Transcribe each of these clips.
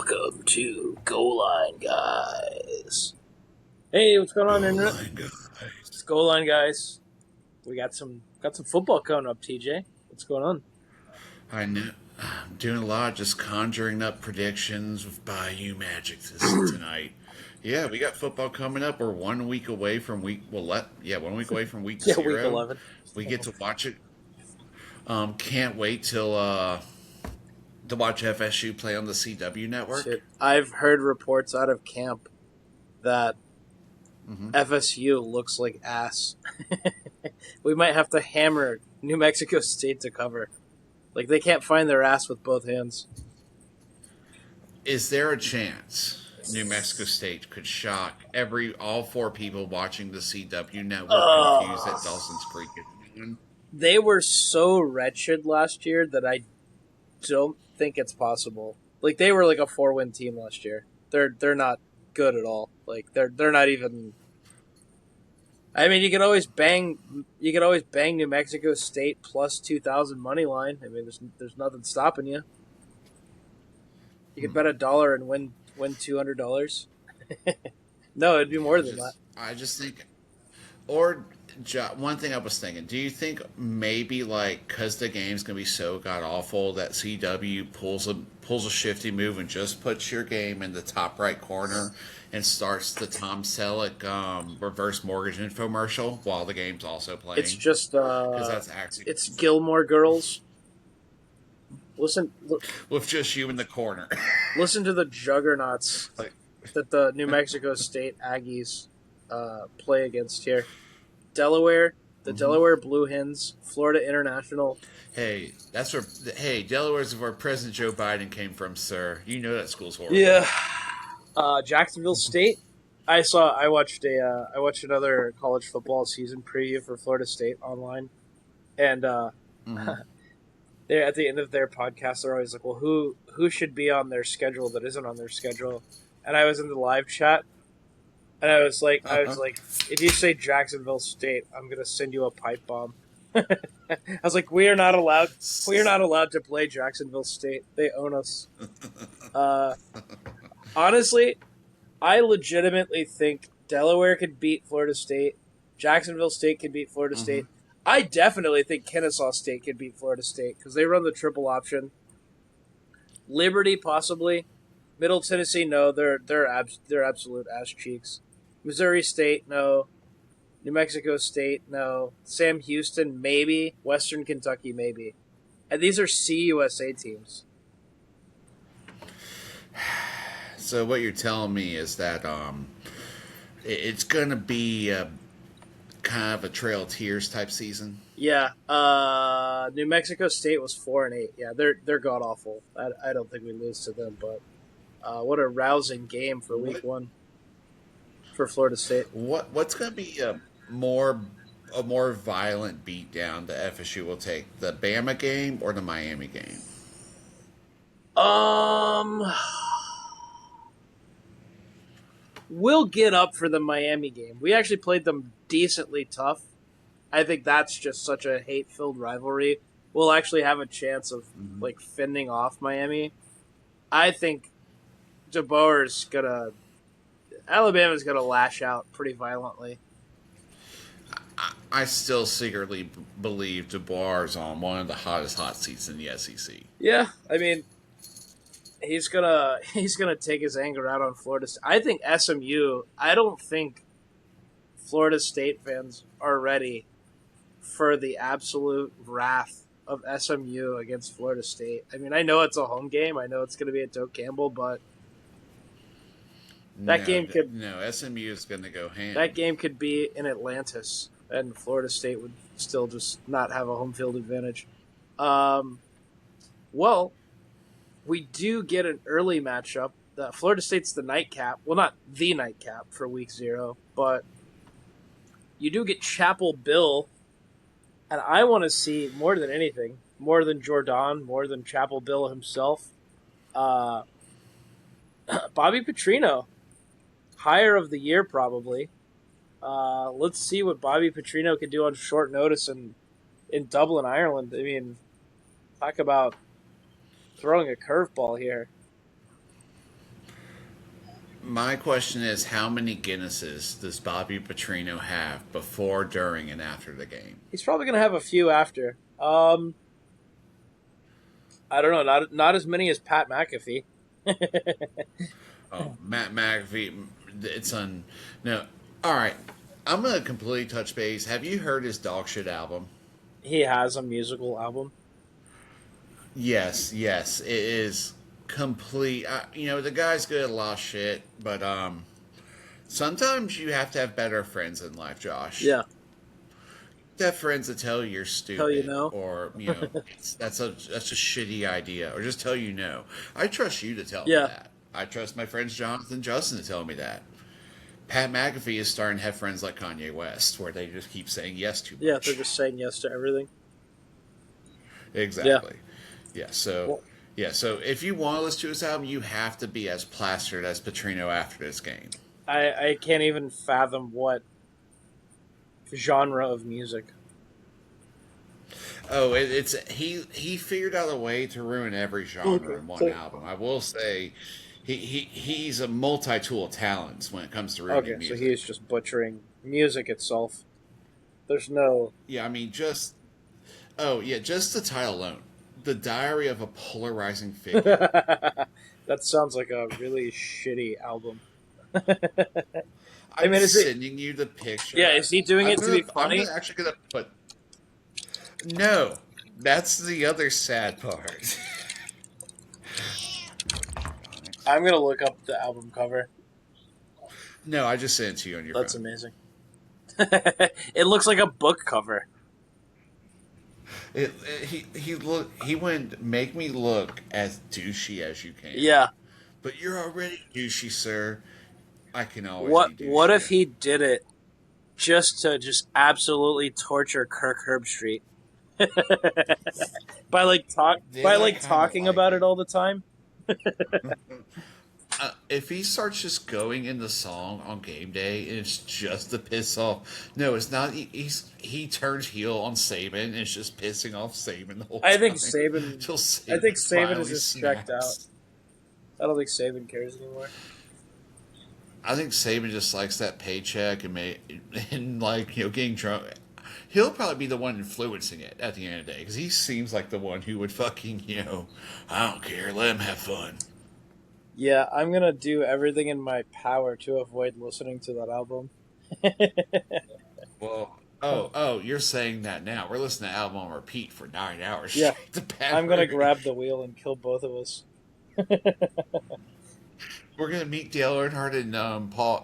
Welcome to Goal Line Guys. Hey, what's going on, Internet? It's Goal Line Guys. We got some football coming up, TJ. What's going on? I know. I'm doing a lot, just conjuring up predictions with Bayou Magic tonight. Yeah, we got football coming up. We're 1 week away from week. Well, 1 week away from week Yeah, week zero. 11. We get to watch it. Can't wait till to watch FSU play on the CW network. Shit. I've heard reports out of camp that Hmm. FSU looks like ass. We might have to hammer New Mexico State to cover. Like, they can't find their ass with both hands. Is there a chance New Mexico State could shock all four people watching the CW network confused that Dawson's Creek is one? They were so wretched last year that I don't think it's possible. Like, they were like a 4-win team last year. They're not good at all. Like, they're not even. I mean, you could always bang New Mexico State plus 2,000 money line. I mean, there's nothing stopping you. You could bet $1 and win $200. No, it'd be more than that. I just think, or one thing I was thinking, do you think maybe like because the game's gonna be so god awful that CW pulls a shifty move and just puts your game in the top right corner and starts the Tom Selleck reverse mortgage infomercial while the game's also playing? It's just Because that's actually it's Gilmore Girls. Listen with just you in the corner. listen to the juggernauts Like, that the New Mexico State Aggies play against here. Delaware, the Delaware Blue Hens, Florida International. hey, that's where Delaware's where President Joe Biden came from, sir. You know that school's horrible. Yeah. Jacksonville State. I watched another college football season preview for Florida State online, and they at the end of their podcast they're always like, well, who should be on their schedule that isn't on their schedule? And I was in the live chat, and I was like, if you say Jacksonville State, I'm gonna send you a pipe bomb. I was like, we are not allowed to play Jacksonville State. They own us. Honestly, I legitimately think Delaware could beat Florida State. Jacksonville State could beat Florida State. I definitely think Kennesaw State could beat Florida State because they run the triple option. Liberty possibly. Middle Tennessee, no, they're absolute ass cheeks. Missouri State, no. New Mexico State, no. Sam Houston, maybe. Western Kentucky, maybe. And these are CUSA teams. So what you're telling me is that it's gonna be kind of a Trail of Tears type season. Yeah, New Mexico State was 4-8. Yeah, they're god awful. I don't think we lose to them, but what a rousing game for Week 1 for Florida State. What's gonna be a more violent beatdown that FSU will take, the Bama game or the Miami game? We'll get up for the Miami game. We actually played them decently tough. I think that's just such a hate-filled rivalry. We'll actually have a chance of like fending off Miami. I think Alabama's gonna lash out pretty violently. I still secretly believe DeBoer's on one of the hottest hot seats in the SEC. Yeah, I mean, he's gonna take his anger out on Florida State. I think SMU. I don't think Florida State fans are ready for the absolute wrath of SMU against Florida State. I mean, I know it's a home game. I know it's going to be at Doak Campbell, but SMU is going to go ham. That game could be in Atlantis, and Florida State would still just not have a home field advantage. Well, we do get an early matchup. Florida State's the nightcap. Well, not the nightcap for Week 0, but you do get Chapel Bill, and I want to see more than anything, more than Jordan, more than Chapel Bill himself. Bobby Petrino, hire of the year probably. Let's see what Bobby Petrino can do on short notice in Dublin, Ireland. I mean, talk about throwing a curveball here. My question is, how many Guinnesses does Bobby Petrino have before, during, and after the game? He's probably gonna have a few after. I don't know. Not as many as Pat McAfee. Oh, Matt McAfee, it's on. No, all right. I'm gonna completely touch base. Have you heard his dog shit album? He has a musical album. Yes, yes, it is complete. The guy's good at a lot of shit, but sometimes you have to have better friends in life, Josh. Yeah. To have friends that tell you you're Tell you stupid, no. or that's a shitty idea, or just tell you no. I trust you to tell me Yeah. that. I trust my friends Jonathan and Justin to tell me that. Pat McAfee is starting to have friends like Kanye West, where they just keep saying yes too Yeah. They're much. just saying yes to everything. Yeah. Exactly. Yeah. So Well, yeah. So if you want to listen to his album, you have to be as plastered as Petrino after this game. I can't even fathom what genre of music. Oh, it's he figured out a way to ruin every genre Okay. in one So album. I will say, he's a multi tool of talents when it comes to ruining okay. So music. he's just butchering music itself. There's no. Yeah, I mean just the title alone, "The Diary of a Polarizing Figure." That sounds like a really shitty album. I I'm mean, is it? sending you the picture. Yeah. Is he doing it to be I'm funny? gonna actually gonna put no. That's the other sad part. I'm gonna look up the album cover. No, I just sent it to you on your That's phone. amazing. It looks like a book cover. He went make me look as douchey as you can. Yeah. But you're already douchey, sir. I can always What be What if douchier. he did it just to just absolutely torture Kirk Herbstreit Then by I like kind of talking like about it it. all the time? If he starts just going in the song on game day and it's just to piss off, no, it's not. He turns heel on Saban and it's just pissing off Saban the whole I think time Saban. until I think Saban Saban is finally just checked out. snaps. I don't think Saban cares anymore. I think Saban just likes that paycheck and like getting drunk. He'll probably be the one influencing it at the end of the day because he seems like the one who would fucking I don't care, let him have fun. Yeah, I'm gonna do everything in my power to avoid listening to that album. Well, oh, you're saying that now. We're listening to the album on repeat for 9 hours Yeah, straight. The bad I'm gonna memory. grab the wheel and kill both of us. We're gonna meet Dale Earnhardt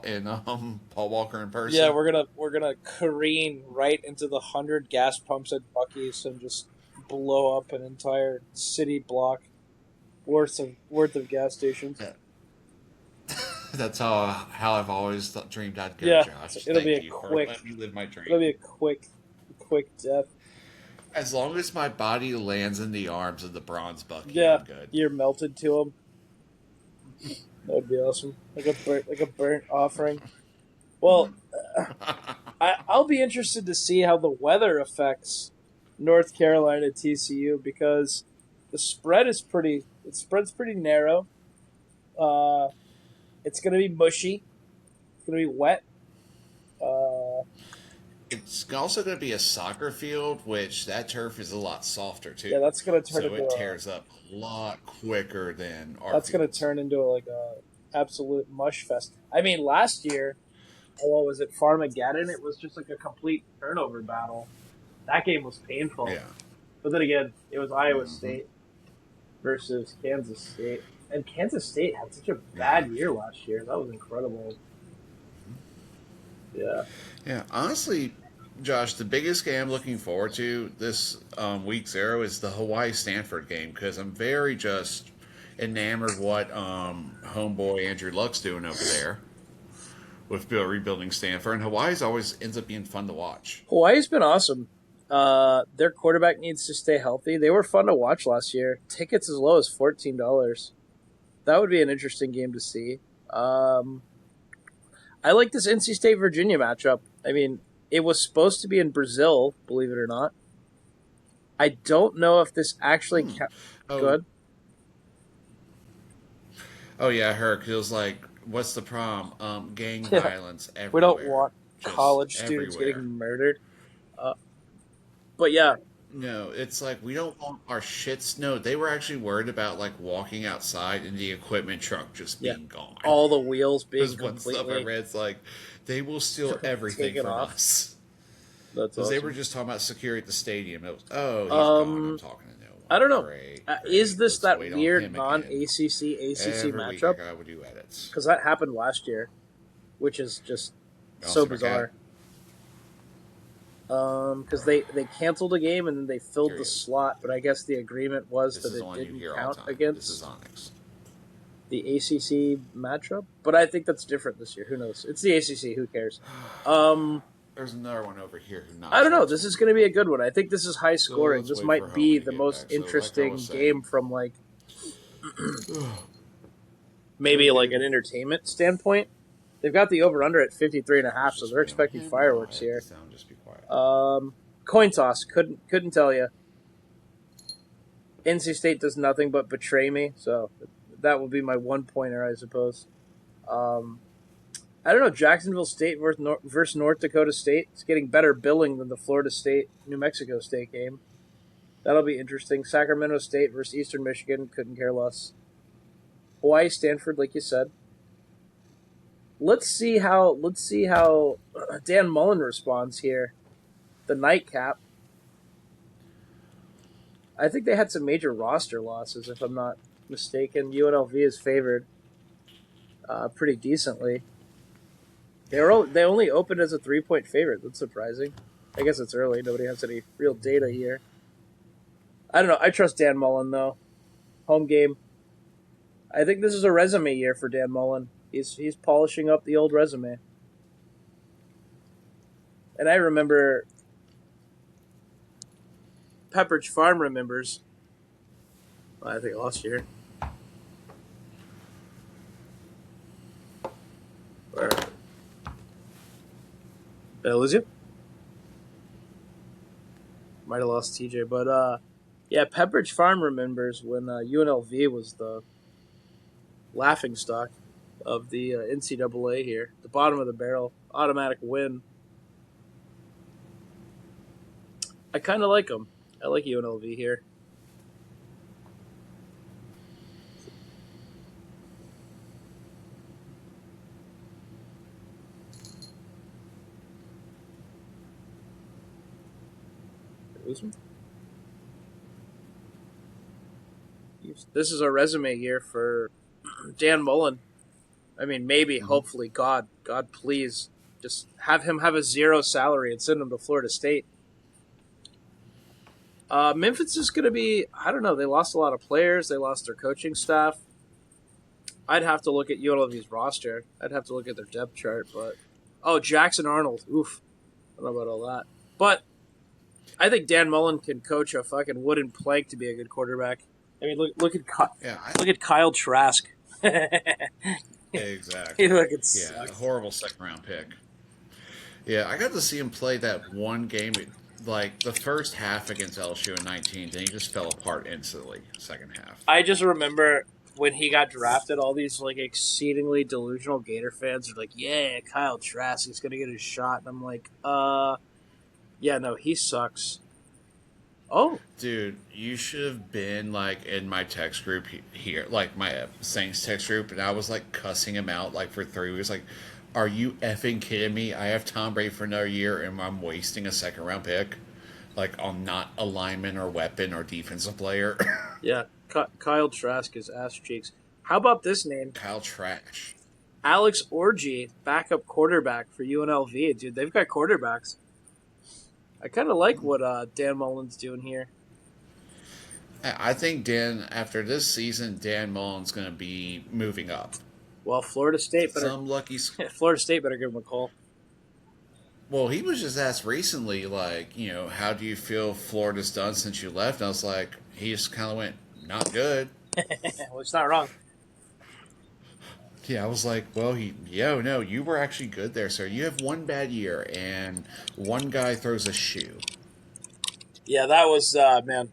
and Paul Walker in Yeah, person. we're gonna careen right into the 100 gas pumps at Bucky's and just blow up an entire city block worth of gas stations. Yeah. That's how I've always dreamed I'd go, Yeah, so Josh. it'll be Thank a you for quick letting me live my dream. it'll be a quick death. As long as my body lands in the arms of the bronze Bucky, Yeah, I'm good. you're melted to them. That would be awesome, like a burnt offering. Well, I'll be interested to see how the weather affects North Carolina TCU because the spread's pretty narrow. Uh, it's gonna be mushy. It's gonna be wet. Uh, It's also going to be a soccer field, which that turf is a lot softer yeah, too, that's gonna turn so into it tears up a lot quicker than our that's gonna fields. turn into like a absolute mush fest. I mean, last year, what was it, Farmageddon? It was just like a complete turnover battle. That game was painful, Yeah. but then again, it was Iowa Hmm. State versus Kansas State, and Kansas State had such a Yeah. bad year last year. That was incredible. Yeah. Yeah. Honestly, Josh, the biggest game I'm looking forward to this week zero is the Hawaii Stanford game because I'm very just enamored what homeboy Andrew Luck's doing over there with rebuilding Stanford. And Hawaii's always ends up being fun to watch. Hawaii's been awesome. Their quarterback needs to stay healthy. They were fun to watch last year. Tickets as low as $14. That would be an interesting game to see. I like this NC State Virginia matchup. I mean, it was supposed to be in Brazil, believe it or not. I don't know if this actually Oh, good. oh yeah, I heard 'cause it was like what's the problem? Gang Yeah, violence we don't everywhere, want just college students getting everywhere. murdered. Uh, but yeah, No, it's like we don't want our shits. No, they were actually worried about like walking outside and the equipment truck just yeah, being gone. all the wheels being Is one stuff I completely read. It's like they will steal everything taken from off. us. That's Because they were awesome. just talking about security at the stadium. It was, oh, he's gone. I'm Um, talking to no I one. don't know. Great, Is great. this Let's that wait on weird him non again. ACC ACC Every week I matchup? gotta do edits. Because that happened last year, which is just I'll so see my cat. bizarre. Because they canceled a game and then they filled the Curious. slot, but I guess the agreement was This that is the it one you didn't hear all the count time. This is against Onyx. the ACC matchup. But I think that's different this year. Who knows? It's the ACC. Who cares? Um, There's another one over here who I knocks don't know. next This is week. going to be a good one. I think this is high So scoring. let's This wait for might be homie to the get most back. So like I was interesting saying, game from like maybe like an freaking entertainment standpoint. They've got the over under at 53.5, it's so just they're wait on expecting him. No, I fireworks have here. this down. Just be quiet. Coin toss. Couldn't tell you. NC State does nothing but betray me, so that will be my 1 pointer, I suppose. Um, I don't know. Jacksonville State versus North Dakota State. It's getting better billing than the Florida State New Mexico State game. That'll be interesting. Sacramento State versus Eastern Michigan. Couldn't care less. Hawaii Stanford, like you said. Let's see how Dan Mullen responds here. The nightcap. I think they had some major roster losses, if I'm not mistaken. UNLV is favored pretty decently. They only opened as a 3-point favorite. That's surprising. I guess it's early. Nobody has any real data here. I don't know. I trust Dan Mullen though. Home game. I think this is a resume year for Dan Mullen. He's polishing up the old resume. And I remember Pepperidge Farm remembers. I think last year. Where did I lose you? Might have lost TJ, but yeah, Pepperidge Farm remembers when UNLV was the laughing stock of the NCAA here. The bottom of the barrel, automatic win. I kind of like them. I like UNLV here. This is a resume year for Dan Mullen. I mean, maybe, Mm-hmm. hopefully, God, please, just have him have a zero salary and send him to Florida State. Memphis is going to be, I don't know, they lost a lot of players. They lost their coaching staff. I'd have to look at UNLV's roster. I'd have to look at their depth chart. But, oh, Jackson Arnold. Oof. I don't know about all that. But I think Dan Mullen can coach a fucking wooden plank to be a good quarterback. I mean, Yeah, look at Kyle Trask. He exactly. fucking Yeah, a sucks. horrible second round pick. Yeah, I got to see him play that one game, like the first half against LSU in 19. Then he just fell apart instantly. Second half. I just remember when he got drafted, all these like exceedingly delusional Gator fans are like, "Yeah, Kyle Trask is gonna get his shot," and I'm like, yeah, no, he sucks." Oh, Dude, you should have been like in my text group here, like my Saints text group, and I was like cussing him out like for 3 weeks. Like, are you effing kidding me? I have Tom Brady for another year, and I'm wasting a second round pick, like on not a lineman or weapon or defensive player. yeah, Kyle Trask is ass cheeks. How about this name? Kyle Trash. Alex Orji, backup quarterback for UNLV. Dude, they've got quarterbacks. I kind of like what Dan Mullen's doing here. I think after this season, Dan Mullen's going to be moving up. Well, Florida State better Some lucky. Florida State better give him a call. Well, he was just asked recently, like, how do you feel Florida's done since you left? And I was like, he just kind of went, not good. Well, it's not wrong. Yeah, I was like, well, no, you were actually good there, sir. You have one bad year, and one guy throws a shoe. Yeah, that was man,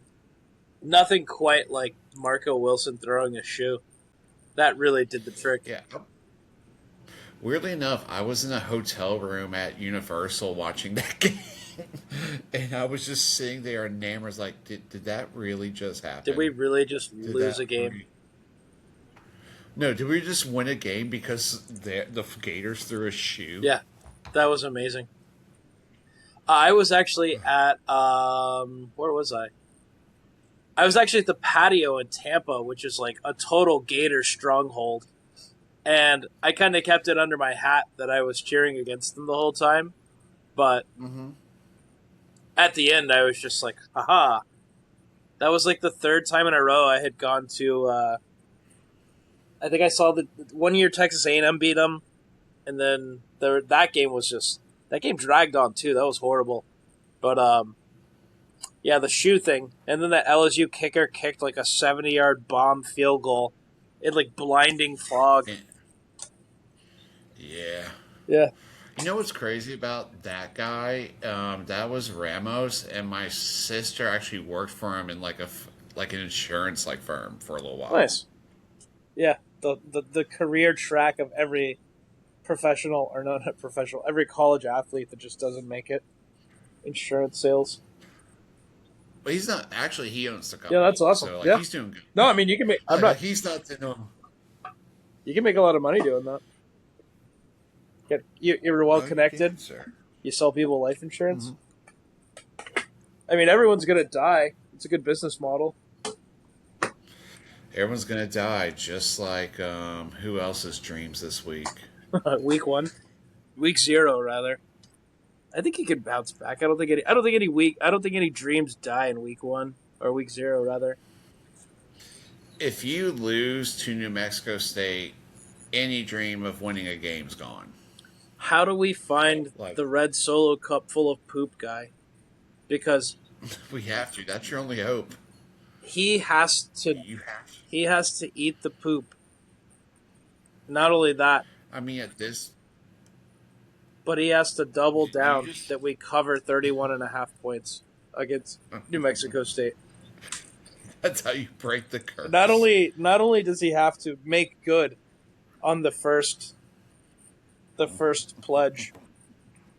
nothing quite like Marco Wilson throwing a shoe. That really did the trick. Yeah. Weirdly enough, I was in a hotel room at Universal watching that game. And I was just sitting there enamored, like, did that really just Did we happen? really just Did lose that a game? No, did we just win a game because the Gators threw a shoe? Yeah, that was amazing. I was actually at where was I? I was actually at the patio in Tampa, which is like a total Gator stronghold. And I kind of kept it under my hat that I was cheering against them the whole time. But Mm-hmm. at the end, I was just like, haha. That was like the third time in a row I had gone to. I think I saw the 1 year Texas A&M beat them, and then that game was just that game dragged on too. That was horrible. But yeah, the shoe thing, and then the LSU kicker kicked like a 70-yard bomb field goal in like blinding fog. Yeah. Yeah, You know what's crazy about that guy? That was Ramos, and my sister actually worked for him in like an insurance like firm for a little while. nice. Yeah, the career track of every professional or no, not professional, every college athlete that just doesn't make it. Insurance sales. But he's not actually. He owns the Yeah, company, that's awesome. so like Yeah. he's doing good. No, I mean you can make. I'm not. He's not. No, You can make a lot of money doing that. You're well no, you connected. can, sir. You sell people life insurance. Mm-hmm. I mean, everyone's gonna die. It's a good business model. Everyone's gonna die, just like who else's dreams this week? Week 1, week 0 rather. I think he can bounce back. I don't think any. I don't think any week. I don't think any dreams die in week 1 or week 0 rather. If you lose to New Mexico State, any dream of winning a game's gone. How do we find Like the red solo cup full of poop guy? Because we have to. That's your only hope. he has to. You have to. He has to eat the poop. Not only that, I mean, at this, but he has to double you down just that we cover 31.5 points against New Mexico State. that's how you break the curse. Not only does he have to make good on the first pledge,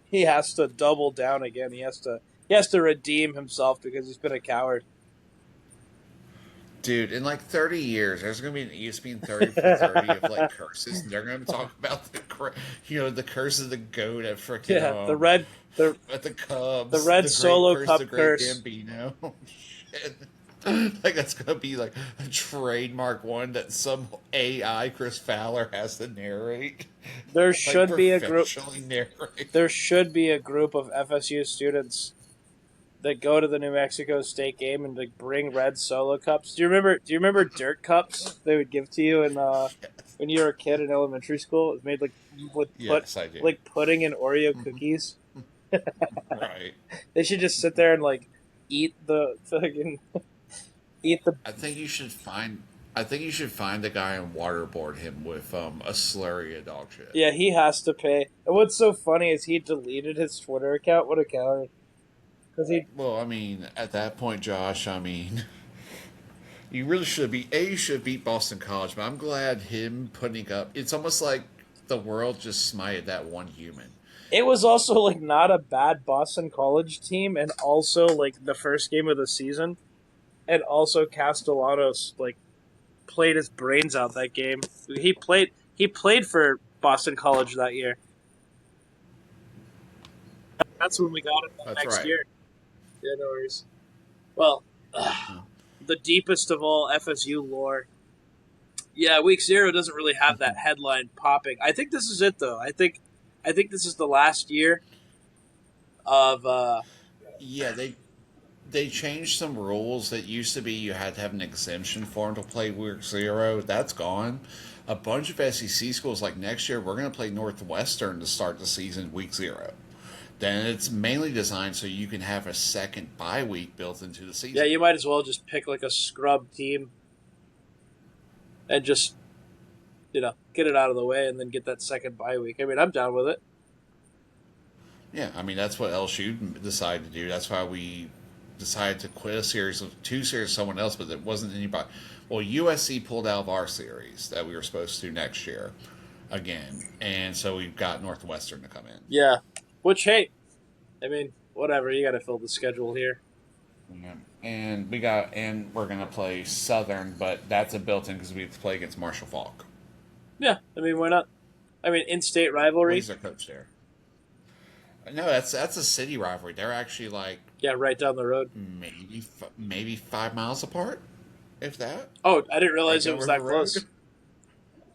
he has to double down again. He has to redeem himself because he's been a coward. Dude, in like 30 years, there's going to be an ESPN 30 for 30 of like curses. And they're going to talk about the curse of the goat at freaking Yeah, at the Cubs, the red the solo great curse, cup the great curse. Gambino. Shit. Like that's going to be like a trademark one that some AI Chris Fowler has to narrate. There Like should be a group. professionally narrate. There should be a group of FSU students that go to the New Mexico State game and like bring red solo cups. Do you remember? Do you remember dirt cups they would give to you in when you were a kid in elementary school? It was made Yes, I do. like pudding and Oreo cookies. Right. They should just sit there and like eat the fucking eat the. I think you should find. I think you should find the guy and waterboard him with a slurry of dog shit. Yeah, he has to pay. And what's so funny is he deleted his Twitter account. What a coward! Because he Well, I mean, at that point, Josh, I mean, you really should be. A, you should beat Boston College, but I'm glad him putting up. It's almost like the world just smited that one human. It was also like not a bad Boston College team, and also like the first game of the season, and also Castellanos like played his brains out that game. He played for Boston College that year. That's when we got him that That's next right. year. Yeah, no worries. Well, the deepest of all FSU lore. Yeah, week 0 doesn't really have that headline popping. I think this is it though. I think this is the last year of Yeah, they changed some rules. That used to be you had to have an exemption form to play week 0. That's gone. A bunch of SEC schools, like next year, we're going to play Northwestern to start the season week 0. Then it's mainly designed so you can have a second bye week built into the season. yeah, you might as well just pick like a scrub team and just get it out of the way and then get that second bye week. I mean, I'm down with it. Yeah, I mean that's what LSU decided to do. That's why we decided to quit a series of 2 series of someone else, but it wasn't anybody. Well, USC pulled out of our series that we were supposed to next year. again, and so we've got Northwestern to come in. Yeah. Which, hey, I mean, whatever. You got to fill the schedule here. Yeah. And we're gonna play Southern, but that's a built-in because we have to play against Marshall Falk. Yeah. I mean, why not? I mean, in-state Well, rivalry. he's our coach there. No, that's a city rivalry. They're actually like Yeah, right down the road. maybe 5 miles apart, if that. Oh, I didn't Right realize it down was River that Road. close.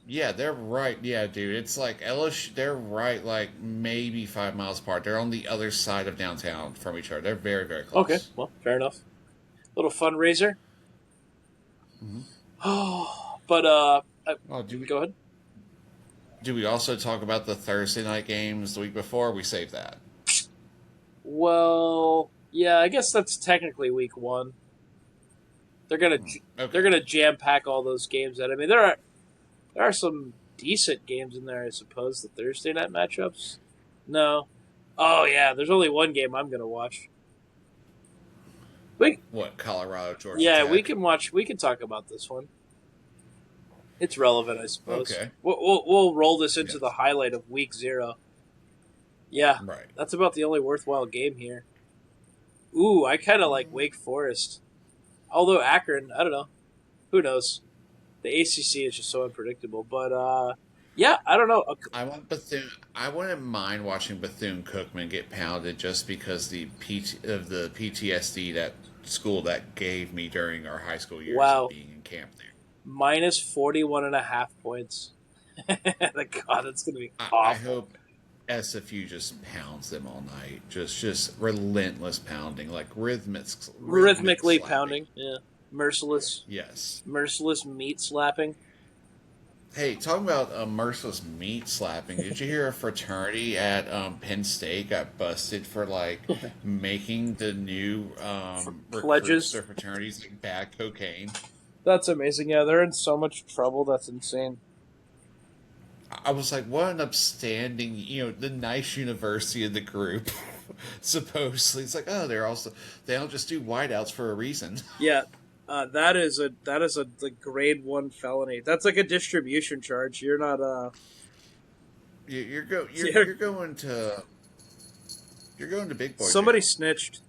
Yeah, they're right. Yeah, dude, it's like LSU. They're right, like maybe 5 miles apart. They're on the other side of downtown from each other. They're very, very Okay, close. well, fair enough. Little fundraiser. Hmm. Oh, but Oh, do we go ahead. do we also talk about the Thursday night games the week before? We save that. Well, yeah, I guess that's technically week one. They're gonna they're Okay. gonna jam pack all those games in. I mean, there are some decent games in there, I suppose. The Thursday night matchups. No. Oh yeah, there's only one game I'm gonna watch. We What, Colorado, Georgia yeah, we Tech? can watch. We can talk about this one. It's relevant, I suppose. Okay. We'll roll this into the Yes. highlight of week 0. Yeah, Right. that's about the only worthwhile game here. Ooh, I kind of like Wake Forest. Although Akron, I don't know. Who knows? The ACC is just so unpredictable. But yeah, I don't know. I want Bethune. I wouldn't mind watching Bethune Cookman get pounded just because of the PTSD that school that gave me during our high school years of Wow, being in camp there. minus 41.5 points. God, it's gonna be I awful. hope SFU just pounds them all night. Just relentless pounding, like rhythmic Rhythmically slapping. pounding. Yeah, merciless, Yes. merciless meat slapping. Hey, talking about merciless meat slapping, did you hear a fraternity at Penn State got busted for like making the new recruits Pledges. their fraternities like bad cocaine? That's amazing. Yeah, they're in so much trouble. That's insane. I was like, what an upstanding, the nice university in the group. Supposedly, it's like, oh, they don't just do whiteouts for a reason. Yeah, that is a the grade 1 felony. That's like a distribution charge. You're not you're, You're going to big boy somebody jail. snitched.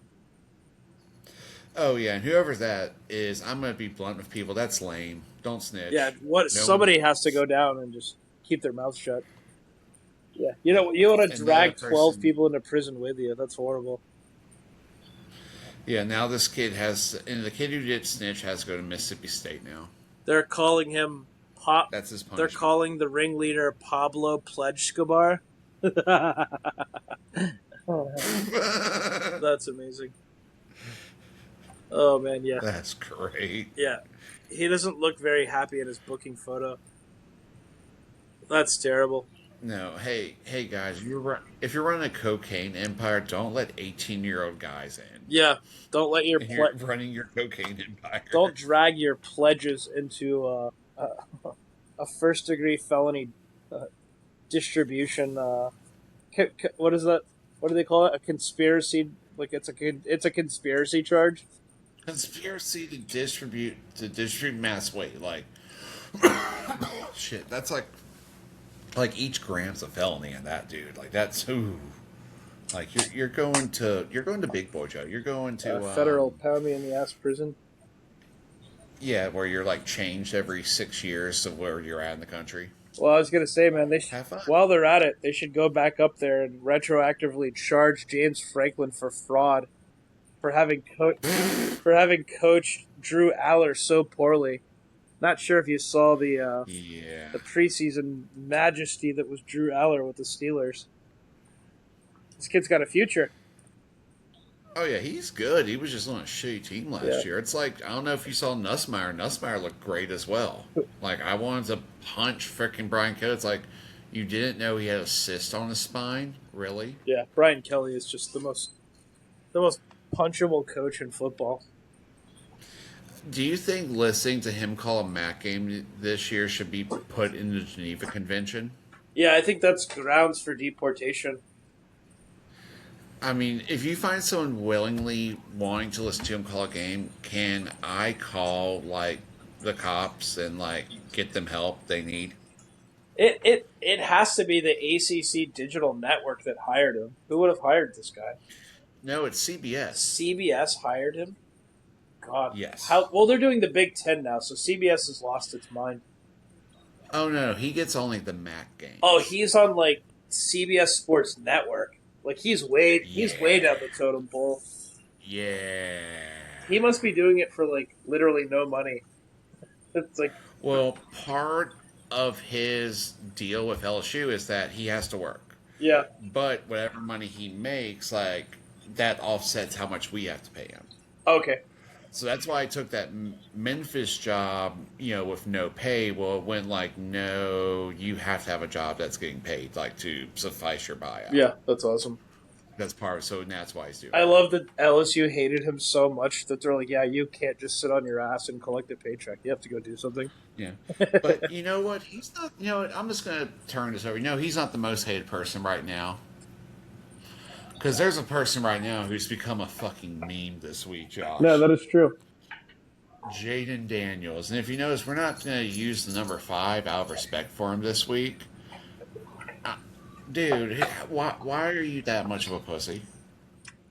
Oh yeah, and whoever that is, I'm gonna be blunt with people. That's lame. Don't Yeah, snitch. what No one, somebody has to go down and just keep their mouth shut. Yeah, you want to and the other drag 12 person. people into prison with you. That's horrible. Yeah, now this kid has, and the kid who did snitch has to go to Mississippi State now. They're calling him Pop. That's his They're punishment. calling the ringleader Pablo Pledge-Scobar. That's amazing. Oh man, yeah, That's great. yeah. He doesn't look very happy in his booking photo. That's terrible. No, hey guys, if you're running a cocaine empire, don't let 18-year-old guys in. Yeah, don't let your And you're running your cocaine don't empire. drag your pledges into a first degree felony uh, distribution. What is that? What do they call it? A conspiracy? Like it's a conspiracy charge. Conspiracy to distribute mass weight, like shit. That's like each gram's a felony in that, dude. Like that's ooh. Like you're going to big boy Joe. You're going to Federal pound me in the ass prison. yeah, where you're like changed every 6 years to where you're at in the country. Well, I was gonna say, man, Have fun. while they're at it, they should go back up there and retroactively charge James Franklin for fraud for for having coached Drew Aller so poorly. Not sure if you saw Yeah. the preseason majesty that was Drew Aller with the Steelers. This kid's got a future. Oh yeah, he's good. He was just on a shitty team Yeah. last year. It's like I don't know if you saw Nussmeyer. Nussmeyer looked great as well. Like I wanted to punch freaking Brian Coates. Like you didn't know he had a cyst on his spine, really? Yeah, Brian Kelly is just the most punchable coach in football. Do you think listening to him call a MAC game this year should be put in the Geneva Convention? Yeah, I think that's grounds for deportation. I mean, if you find someone willingly wanting to listen to him call a game, can I call like the cops and like get them help they need? It has to be the ACC digital network that hired him. Who would have hired this guy? No, it's CBS. CBS hired him. God, Yes. how well they're doing the Big Ten now, so CBS has lost its mind. Oh no, he gets only the MAC Oh, games. he's on like CBS Sports Network. Like he's way down Yeah. the totem pole. Yeah. He must be doing it for like literally no money. It's like Well, part of his deal with LSU is that he has to work. yeah, But whatever money he makes, like, that offsets how much we have to pay him. okay, So that's why I took that Memphis job, with no pay. Well, it went like, no, you have to have a job that's getting paid, like, to suffice your buyout. yeah, that's awesome. That's part of so that's why he's I doing it. love that LSU hated him so much that they're like, yeah, you can't just sit on your ass and collect a paycheck. You have to go do something. Yeah. But you know what? He's not, I'm just going to turn this over. He's not the most hated person right now. Because there's a person right now who's become a fucking meme this week, No, Josh. that is true. Jaden Daniels. And if you notice, we're not going to use the number 5 out of respect for him this week. Uh, Dude, why are you that much of a pussy?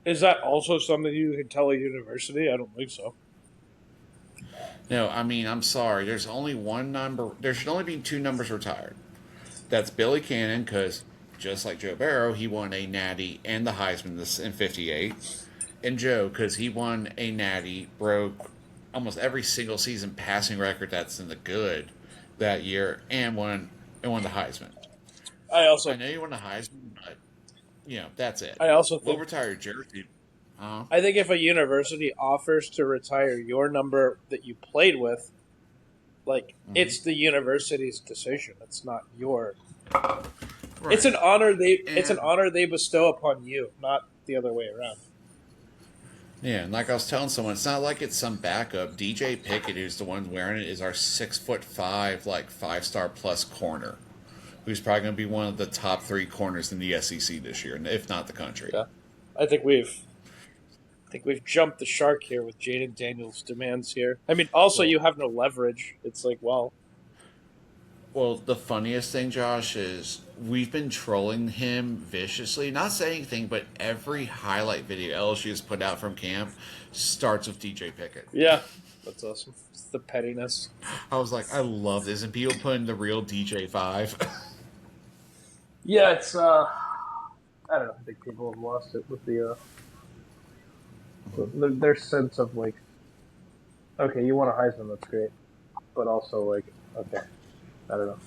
Is that also something you can tell a university? I don't think so. No, I mean, I'm sorry. There's only one number. There should only be 2 numbers retired. That's Billy Cannon, because just like Joe Barrow, he won a Natty and the Heisman in '58, and Joe, because he won a Natty, broke almost every single season passing record that's in the good that year, and won the Heisman. I also I know you won the Heisman, but that's it. I also We'll think retire your jersey. I think if a university offers to retire your number that you played with, like Mm-hmm. it's the university's decision. It's not your. It's Right. an honor And they bestow upon you, not the other way around. yeah, and like I was telling someone, it's not like it's some backup. DJ Pickett, who's the one wearing it, is our 6'5", like 5-star plus corner, who's probably going to be one of the top 3 corners in the SEC this year, if not the country. Yeah, I think we've jumped the shark here with Jaden Daniels' demands here. I mean, also Well, you have no leverage. It's like, well, well, the funniest thing, Josh, is we've been trolling him viciously. Not saying anything, but every highlight video LSU has put out from camp starts with DJ Pickett. yeah, that's awesome. It's the pettiness. I was like, I love this, and people putting the real DJ 5. Yeah, it's I don't know. I think people have lost it with their sense of like, okay, you want a Heisman, that's great, but also like, okay, I don't know.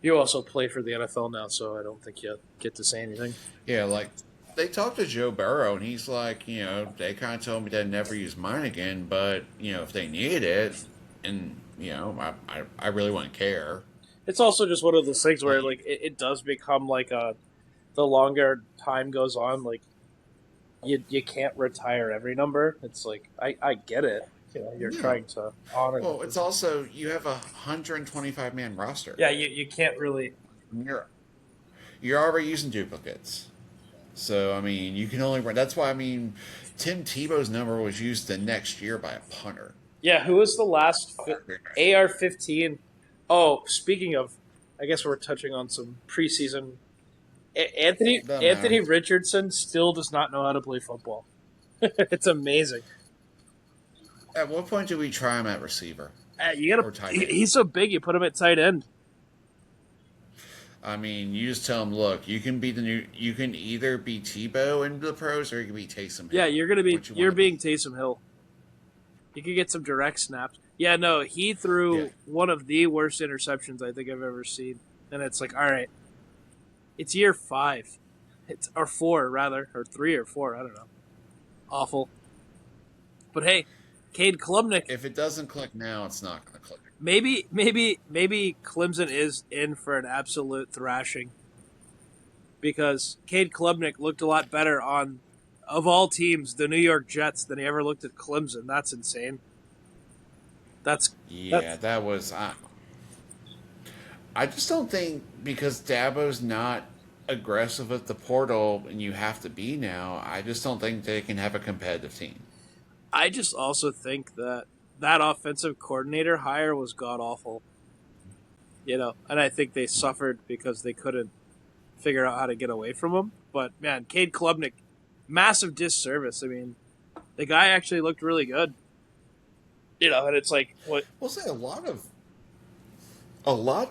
You also play for the NFL now, so I don't think you get to say anything. Yeah, like they talked to Joe Burrow, and he's like, they kind of told me they'd never use mine again, but if they need it, and I really wouldn't care. It's also just one of those things where Like, like it does become like the longer time goes on, like you can't retire every number. It's like I get it. You're yeah. trying to honor the Well, it's position. also you have a 125-man roster. Yeah, you can't really. You're you're already using duplicates, so I mean you can only run. That's why I mean Tim Tebow's number was used the next year by a punter. Yeah, who was the last AR-15? Oh, speaking of, I guess we're touching on some preseason. Doesn't matter. Anthony Richardson still does not know how to play football. It's amazing. At what point do we try him at receiver You gotta. or tight end? He's so big, you put him at tight end. I mean, you just tell him, look, you can be the new. You can either be Tebow in the pros, or you can be Taysom Yeah, Hill. you're gonna be. What you want You're to being be? Taysom Hill. You could get some direct snaps. Yeah, no, he Yeah. threw one of the worst interceptions I think I've ever seen, and it's like, all right, it's year 5, it's or 4 rather, or 3 or 4, I don't know. Awful. But hey, Cade Klubnik, If it doesn't click now, it's not going to click. maybe Clemson is in for an absolute thrashing because Cade Klubnik looked a lot better on, of all teams, the New York Jets than he ever looked at Clemson. That's insane. That's Yeah, that's that was. I just don't think because Dabo's not aggressive at the portal, and you have to be now. I just don't think they can have a competitive team. I just also think that offensive coordinator hire was god awful. And I think they suffered because they couldn't figure out how to get away from him. But man, Cade Klubnik, massive disservice. I mean, the guy actually looked really good. And it's like what? We'll say a lot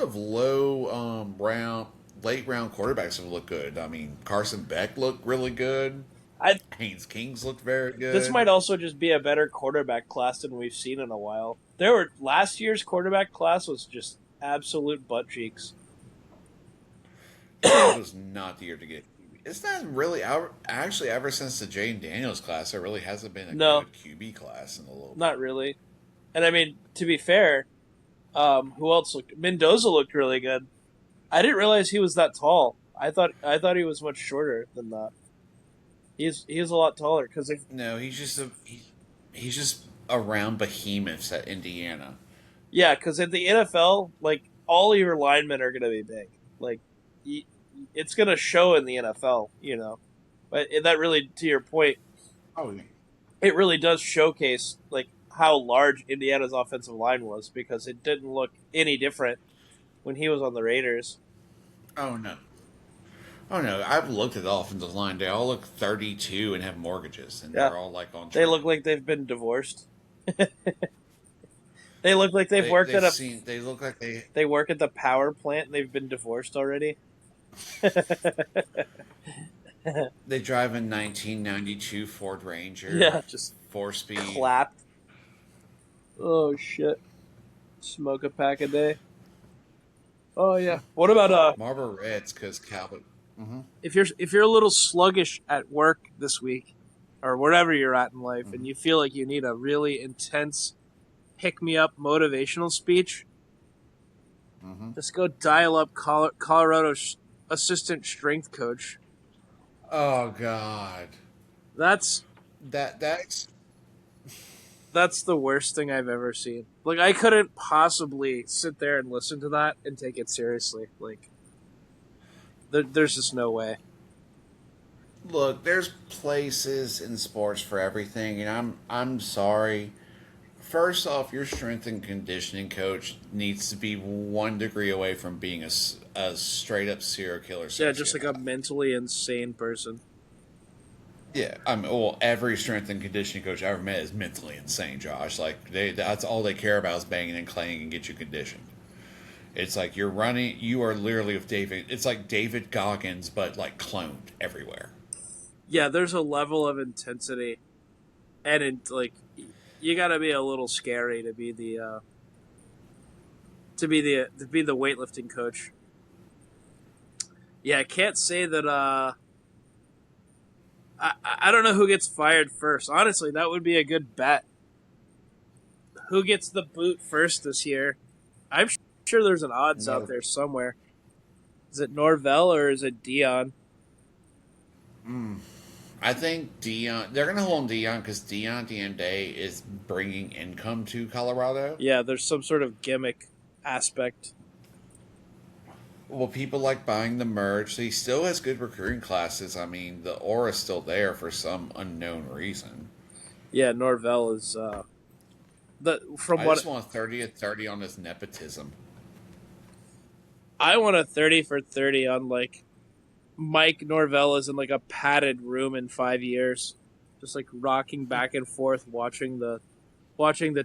of low round late round quarterbacks have looked good. I mean, Carson Beck looked really good. I Haynes Kings looked very This good. might also just be a better quarterback class than we've seen in a while. Last year's quarterback class was just absolute butt cheeks. It was not the year to get. It's not really actually ever since the Jane Daniels class. There really hasn't been a No, good QB class in a little not bit. really. And I mean, to be fair, who else looked? Mendoza looked really good. I didn't realize he was that tall. I thought he was much shorter than that. He's a lot taller because No, he's just around behemoths at Indiana. yeah, because in the NFL, like all your linemen are gonna be big. Like it's gonna show in the NFL. But that really, to your point, Oh, it really does showcase like how large Indiana's offensive line was because it didn't look any different when he was on the Raiders. oh no, oh no! I've looked at the offensive line. They all look 32 and have mortgages, and Yeah, they're all like on they trend. look like they've been divorced. They look like they've worked at a They look like they. they work at the power plant and they've been divorced already. They drive a 1992 Ford Ranger, Yeah, just 4 speed. clapped. Oh shit! Smoke a pack a day. Oh yeah. What about Marlboro Reds because Calvin. if you're a little sluggish at work this week, or wherever you're at in life, and you feel like you need a really intense pick me up motivational speech, just go dial up Colorado assistant strength coach. Oh God, That's that's that's the worst thing I've ever seen. Like I couldn't possibly sit there and listen to that and take it seriously. Like there's just no way. look. There's places in sports for everything, and I'm sorry. First off, your strength and conditioning coach needs to be 1 degree away from being a straight up serial killer Yeah, just like a sociopath. mentally insane person. Yeah, I mean, well, every strength and conditioning coach I ever met is mentally insane, Josh. Like that's all they care about is banging and clanging and get you conditioned. It's like you're running, you are literally with David. It's like David Goggins, but like cloned everywhere. Yeah, there's a level of intensity, and like you got to be a little scary to be the weightlifting coach. Yeah, I can't say that. I don't know who gets fired first. Honestly, that would be a good bet. Who gets the boot first this year? I'm sure there's an odds out Nor- there somewhere. Is it Norvell or is it Dion? I think Dion. They're gonna hold on Dion because Dion Day is bringing income to Colorado. Yeah, there's some sort of gimmick aspect. Well, people like buying the merch. He still has good recruiting classes. I mean, the aura's still there for some unknown reason. Yeah, Norvell is the from I what just want 30 at 30 on his nepotism. I want a 30 for 30 on like Mike Norvell is in like a padded room in 5 years, just like rocking back and forth, watching the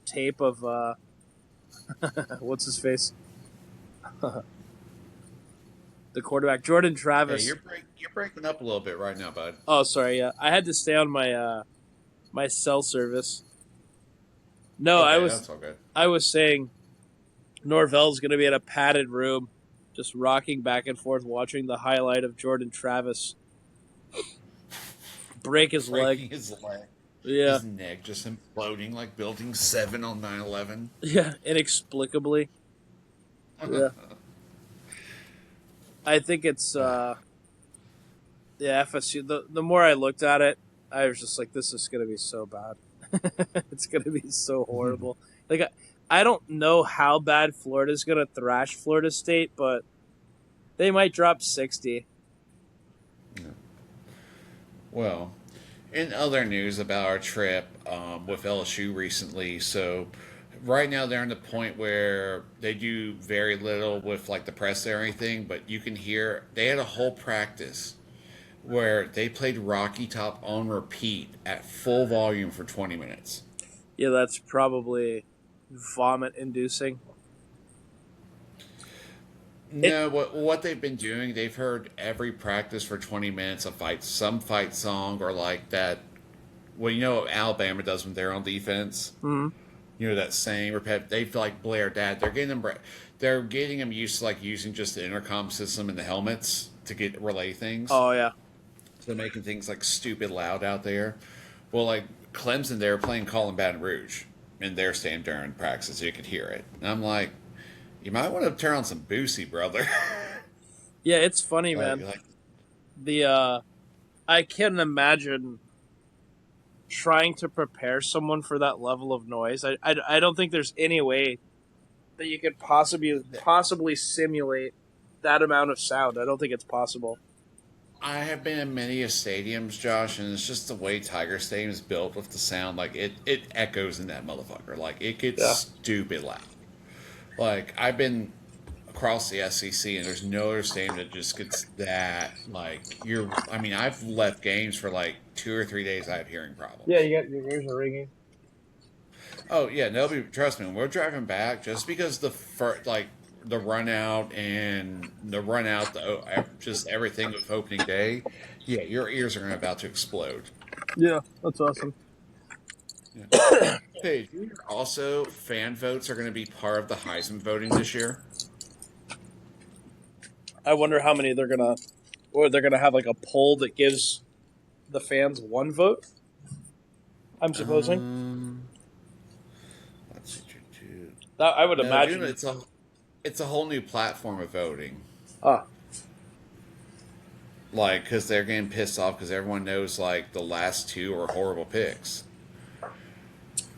tape of what's his face, the quarterback Jordan Hey, Travis. you're breaking up a little bit right now, bud. Oh, sorry, yeah, I had to stay on my cell service. No, I Okay, was that's all good. I was saying Norvell's going to be in a padded room, just rocking back and forth, watching the highlight of Jordan Travis break his leg. Breaking his leg, Yeah, his neck just imploding like Building 7 on 9/11. yeah, inexplicably. Yeah, I think it's yeah, FSU. The more I looked at it, I was just like, this is gonna be so bad. It's gonna be so horrible. Like I don't know how bad Florida's gonna thrash Florida State, but they might drop 60. Well, in other news about our trip with LSU recently, so right now they're in the point where they do very little with like the press or anything, but you can hear they had a whole practice where they played Rocky Top on repeat at full volume for 20 minutes. Yeah, that's probably vomit inducing. It No, what they've been doing, they've heard every practice for 20 minutes a fight, some fight song or like that. Well, you know what Alabama does when they're on defense. mm, You know that same repet. They've like blared that. They're getting them used to like using just the intercom system and the helmets to get relay things. oh yeah. So they're making things like stupid loud out there. Well, like Clemson, they were playing Call in Baton Rouge in their stand during practice, so you could hear it. And I'm like, you might want to turn on some Boosie, brother. Yeah, it's funny, like, man. like, The I can't imagine trying to prepare someone for that level of noise. I don't think there's any way that you could possibly simulate that amount of sound. I don't think it's possible. I have been in many stadiums, Josh, and it's just the way Tiger Stadium is built with the sound. Like it echoes in that motherfucker. Like it gets Yeah. stupid loud. Like I've been across the SEC, and there's no other stadium that just gets that. Like you're, I mean, I've left games for like 2 or 3 days. I have hearing Yeah, problems. you got your ears are ringing. Oh yeah, nobody. Trust me, when we're driving back, just because like the run out and the run out, just everything with opening day, yeah, your ears are gonna about to explode. Yeah, that's awesome. Yeah. Hey, also fan votes are going to be part of the Heisman voting this year. I wonder how many or they're gonna have like a poll that gives the fans one vote. I'm supposing Um, let's see, that I would no, dude, imagine. it's a whole new platform of voting. Ah, Like, because they're getting pissed off because everyone knows like the last two are horrible picks.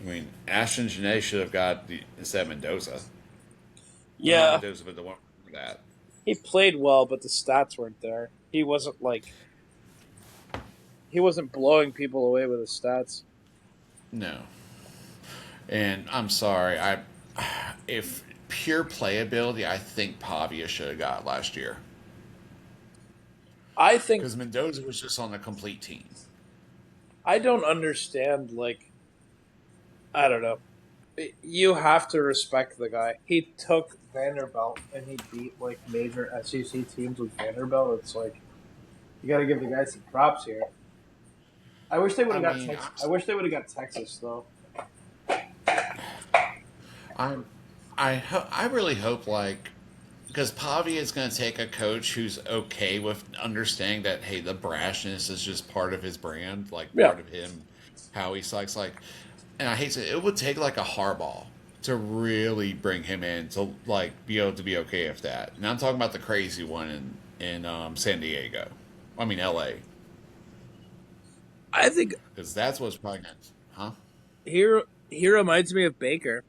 I mean, Ashton Janae should have got the instead of Mendoza. Well, not yeah, Mendoza, but the one for that. he played well, but the stats weren't there. He wasn't blowing people away with his stats. No, and I'm sorry, I if pure playability, I think Pavia should have got last year I think because Mendoza was just on a complete team. I don't understand. I don't know. You have to respect the guy. He took Vanderbilt and he beat like major SEC teams with Vanderbilt. It's like you got to give the guy some props here. I wish they would I have got mean, Texas. I wish they would have got Texas though. I'm, I really hope like because Pavia is going to take a coach who's okay with understanding that hey, the brashness is just part of his brand, like Yeah, part of him, how he likes like. And I hate to, it would take like a Harbaugh to really bring him in to like be able to be okay with that. And I'm talking about the crazy one in San Diego. I mean L.A. I think Because that's what's probably going to, huh? he reminds me of Baker.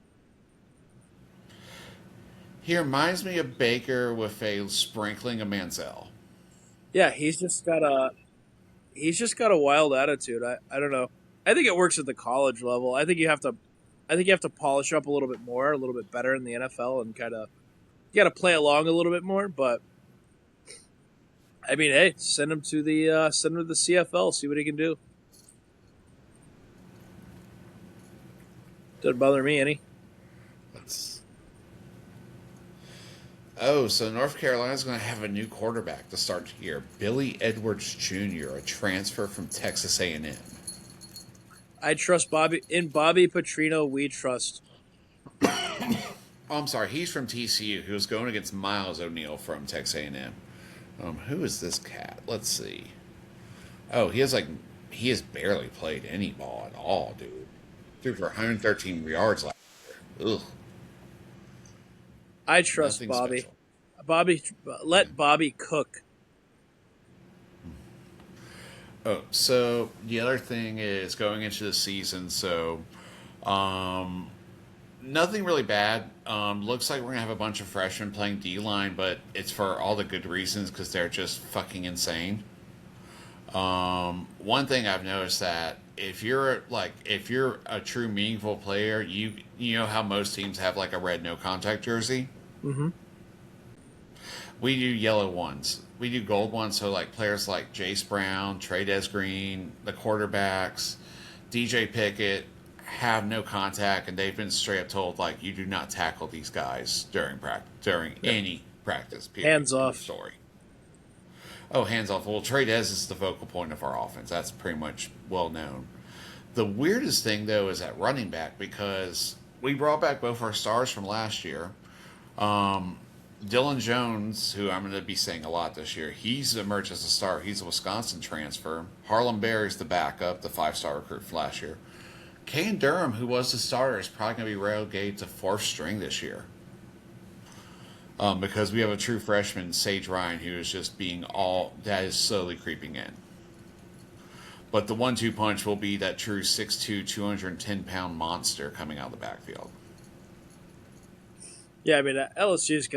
He reminds me of Baker with a sprinkling of Manziel. Yeah, he's just got a wild attitude. I don't know. I think it works at the college level. I think you have to polish up a little bit more, a little bit better in the NFL, and kind of you got to play along a little bit more. But I mean, hey, send him to the CFL, see what he can do. Doesn't bother me any. That's, oh, so North Carolina's going to have a new quarterback to start the year. Billy Edwards Jr., a transfer from Texas A&M. I trust Bobby Petrino. We trust. Oh, I'm sorry, he's from TCU. He was going against Miles O'Neill from Texas A&M. Who is this cat? Let's see. Oh, he has barely played any ball at all, dude. Threw for 113 yards last year. Ugh, I trust nothing Bobby. special. Bobby, Yeah. let Bobby cook. Oh, so the other thing is going into the season. So, um, nothing really bad. Looks like we're gonna have a bunch of freshmen playing D line, but it's for all the good reasons because they're just fucking insane. One thing I've noticed that if you're a true meaningful player, you know how most teams have like a red no contact jersey. Mm-hmm. We do yellow ones. We do gold ones. So like players like Jace Brown, Trey Green, the quarterbacks, DJ Pickett have no contact, and they've been straight up told like you do not tackle these guys during Yep. any practice period. Hands End of off. story. Oh, hands off. Well, Trey is the focal point of our offense. That's pretty much well known. The weirdest thing though is at running back because we brought back both our stars from last year. Dylan Jones, who I'm going to be saying a lot this year, he's emerged as a star. He's a Wisconsin transfer. Harlem Berry's the backup, the 5-star recruit from last year. Kane Durham, who was the starter, is probably going to be relegated to 4th string this year. Because we have a true freshman, Sage Ryan, who is just that is slowly creeping in. But the 1-2 punch will be that true 6'2", 210-pound monster coming out of the backfield. Yeah, I mean LSU's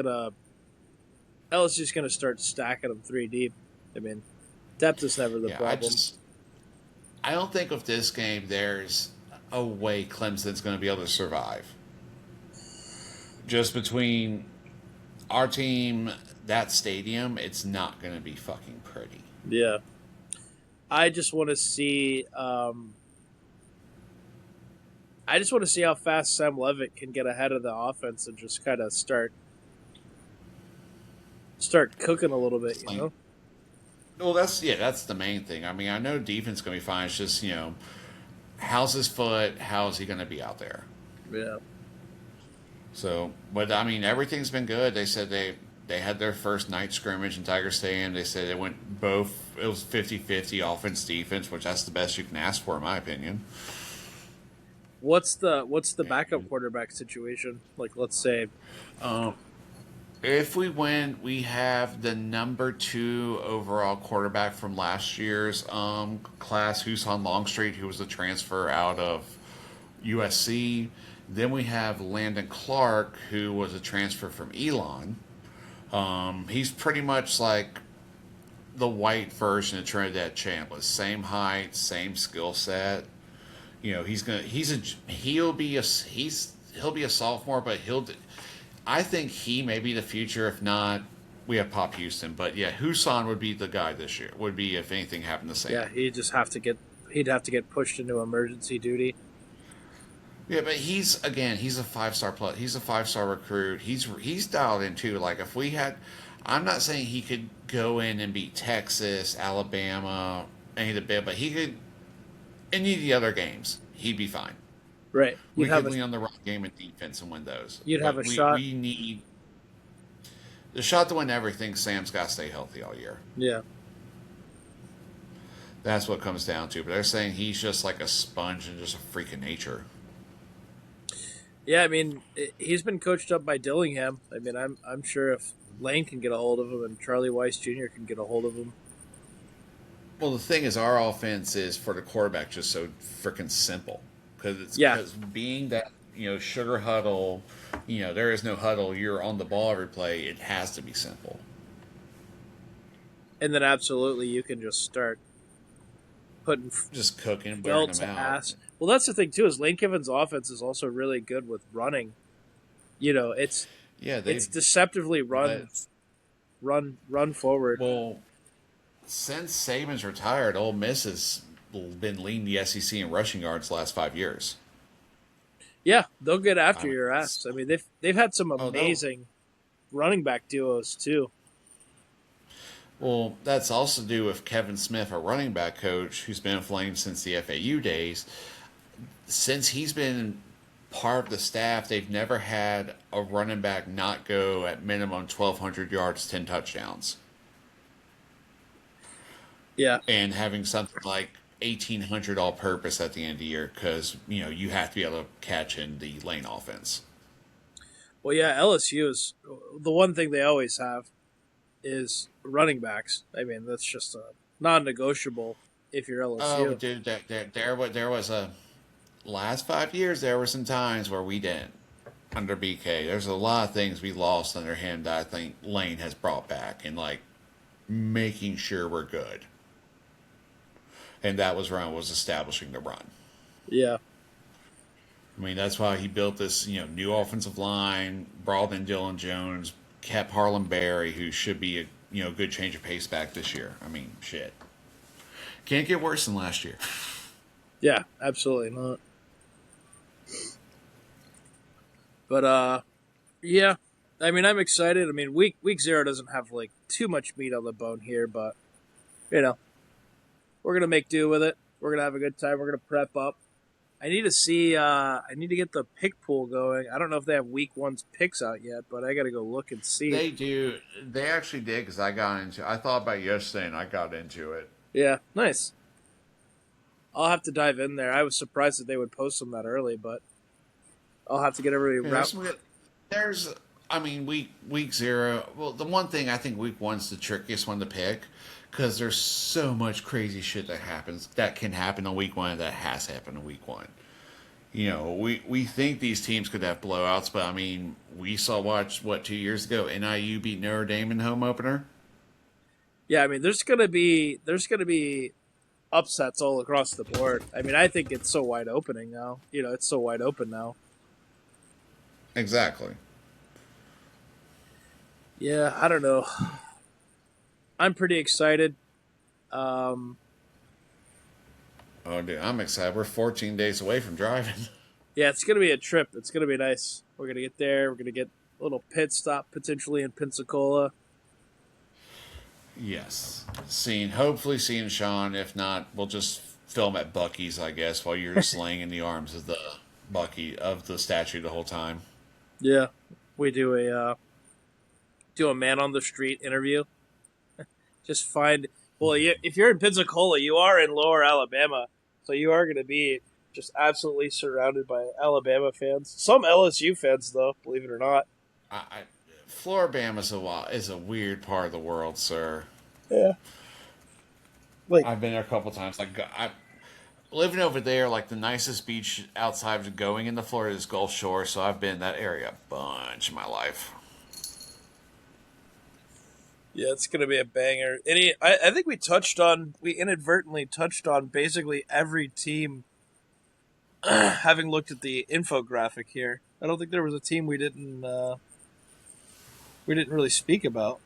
gonna start stacking them 3 deep. I mean, depth is never the problem. I don't think with this game there's a way Clemson's going to be able to survive. Just between our team, that stadium, it's not going to be fucking pretty. Yeah, I just want to see. I just want to see how fast Sam Levitt can get ahead of the offense and just kind of start cooking a little bit, you know. Well, that's the main thing. I mean, I know defense is going to be fine. It's just how's his foot? How is he going to be out there? Yeah. So, but I mean, everything's been good. They said they had their first night scrimmage in Tiger Stadium. They said it was 50-50 offense defense, which that's the best you can ask for in my opinion. What's the backup quarterback situation? Like, let's say, if we win, we have the number 2 overall quarterback from last year's class, Husan Longstreet, who was a transfer out of USC. Then we have Landon Clark, who was a transfer from Elon. He's pretty much like the white version of Trinidad Chambliss. Same height, same skill set. He'll be a sophomore, but I think he may be the future. If not, we have Pop Houston. But yeah, Husan would be the guy this year. Would be if anything happened the same. Yeah, he'd have to get pushed into emergency duty. Yeah, but he's a 5-star plus. He's a 5-star recruit. He's dialed in too. Like if we had, I'm not saying he could go in and beat Texas, Alabama, any of the big, but he could. Any of the other games, he'd be fine. Right. We could lean on the run game and defense and win those. You'd have a shot. We need the shot to win everything. Sam's got to stay healthy all year. Yeah. That's what it comes down to. But they're saying he's just like a sponge and just a freak of nature. Yeah, I mean, he's been coached up by Dillingham. I mean, I'm sure if Lane can get a hold of him and Charlie Weiss Jr. can get a hold of him. Well, the thing is, our offense is for the quarterback just so freaking simple because being that sugar huddle, there is no huddle. You're on the ball every play. It has to be simple. And then absolutely, you can just start putting just cooking, burning them out. Ass. Well, that's the thing too. Is Lane Kiffin's offense is also really good with running. It's deceptively run forward. Well, since Saban's retired, Ole Miss has been leading the SEC in rushing yards the last 5 years. Yeah, they'll get after your ass. I mean, they've had some amazing running back duos too. Well, that's also to do with Kevin Smith, our running back coach, who's been aflame since the FAU days. Since he's been part of the staff, they've never had a running back not go at minimum 1,200 yards, 10 touchdowns. Yeah. And having something like 1,800 all-purpose at the end of the year because, you have to be able to catch in the lane offense. Well, yeah, LSU is the one thing they always have is running backs. I mean, that's just a non-negotiable if you're LSU. Oh, dude, there was a last 5 years. There were some times where we didn't under BK. There's a lot of things we lost under him that I think Lane has brought back and like making sure we're good. and that was establishing the run. Yeah. I mean, that's why he built this, new offensive line, brought in Dylan Jones, kept Harlan Berry, who should be a, good change of pace back this year. I mean, shit. Can't get worse than last year. Yeah, absolutely not. But yeah. I mean, I'm excited. I mean, week 0 doesn't have like too much meat on the bone here, but you know, we're gonna make do with it. We're gonna have a good time. We're gonna prep up. I need to see. I need to get the pick pool going. I don't know if they have week 1's picks out yet, but I got to go look and see. They do. They actually did because I thought about it yesterday and I got into it. Yeah, nice. I'll have to dive in there. I was surprised that they would post them that early, but I'll have to get everybody Yeah, wrapped. I mean, week 0. Well, the one thing I think week 1's the trickiest one to pick because there's so much crazy shit that can happen on week 1 that has happened on week 1. We think these teams could have blowouts, but I mean, we saw 2 years ago NIU beat Notre Dame in home opener. Yeah, I mean, there's gonna be upsets all across the board. I mean, I think it's so wide opening now. It's so wide open now. Exactly. Yeah, I don't know. I'm pretty excited. Oh, dude, I'm excited. We're 14 days away from driving. Yeah, it's gonna be a trip. It's gonna be nice. We're gonna get there. We're gonna get a little pit stop potentially in Pensacola. Yes. Hopefully seeing Sean. If not, we'll just film at Bucky's, I guess, while you're just laying in the arms of the statue the whole time. Yeah, we do a man on the street interview. Just find. Well, if you're in Pensacola, you are in Lower Alabama, so you are going to be just absolutely surrounded by Alabama fans. Some LSU fans, though, believe it or not. Floribama is a weird part of the world, sir. Yeah, like I've been there a couple times. Living over there, like the nicest beach outside of going into Florida is Gulf Shore, so I've been in that area a bunch in my life. yeah, it's going to be a banger. I think we inadvertently touched on basically every team. Having looked at the infographic here, I don't think there was a team we didn't really speak about.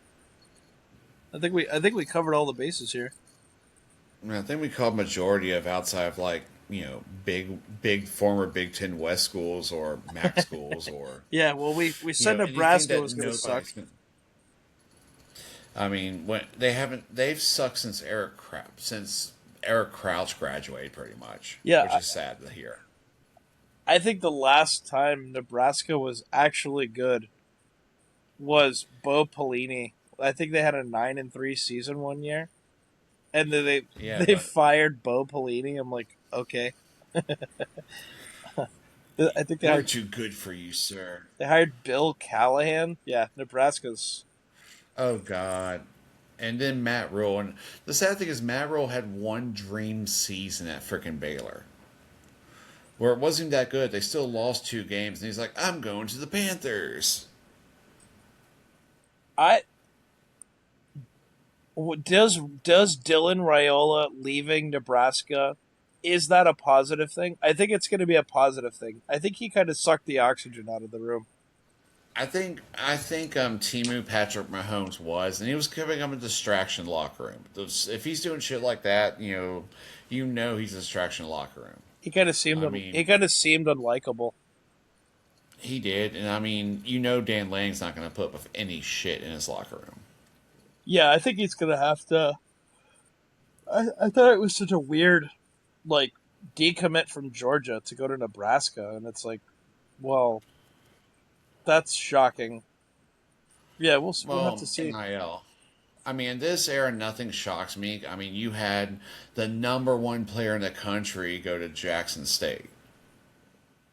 I think we covered all the bases here. I think we called majority of outside of big former Big Ten West schools or MAC schools or Yeah, well, we said Nebraska was going to suck. I mean, they've sucked since Eric Crouch graduated, pretty much. Yeah, which is sad to hear. I think the last time Nebraska was actually good was Bo Pelini. I think they had a 9-3 season one year, and then they fired Bo Pelini. I'm like, okay. I think they're too good for you, sir. They hired Bill Callahan. Yeah, Nebraska's. Oh God. And then Matt Rule. And the sad thing is Matt Rule had one dream season at frickin' Baylor, where it wasn't that good. They still lost 2 games, and he's like, I'm going to the Panthers. Does Dylan Raiola leaving Nebraska, is that a positive thing? I think it's going to be a positive thing. I think he kind of sucked the oxygen out of the room. I think Timu Patrick Mahomes was, and he was giving him a distraction in the locker room. If he's doing shit like that, he's a distraction in the locker room. He kind of seemed unlikable. He did, and I mean, Dan Lanning's not going to put up with any shit in his locker room. Yeah, I think he's going to have to. I thought it was such a weird, decommit from Georgia to go to Nebraska, and it's like, well, that's shocking. Yeah, we'll have to see. NIL. I mean, in this era, nothing shocks me. I mean, you had the number 1 player in the country go to Jackson State.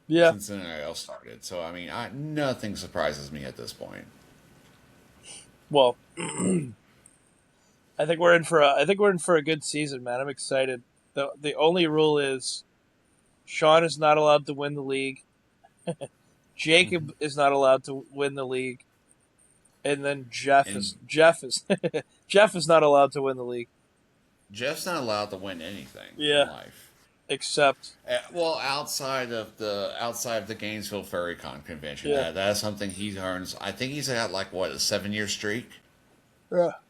Yeah. Since the NIL started. So, I mean, nothing surprises me at this point. Well, I think we're in for a good season, man. I'm excited. The only rule is Sean is not allowed to win the league. Jacob is not allowed to win the league. And then Jeff is Jeff is not allowed to win the league. Jeff's not allowed to win anything in Yeah, life. except Well, outside of the Gainesville FurryCon convention, yeah, that's something he earns. I think he's got like what, a 7 year streak.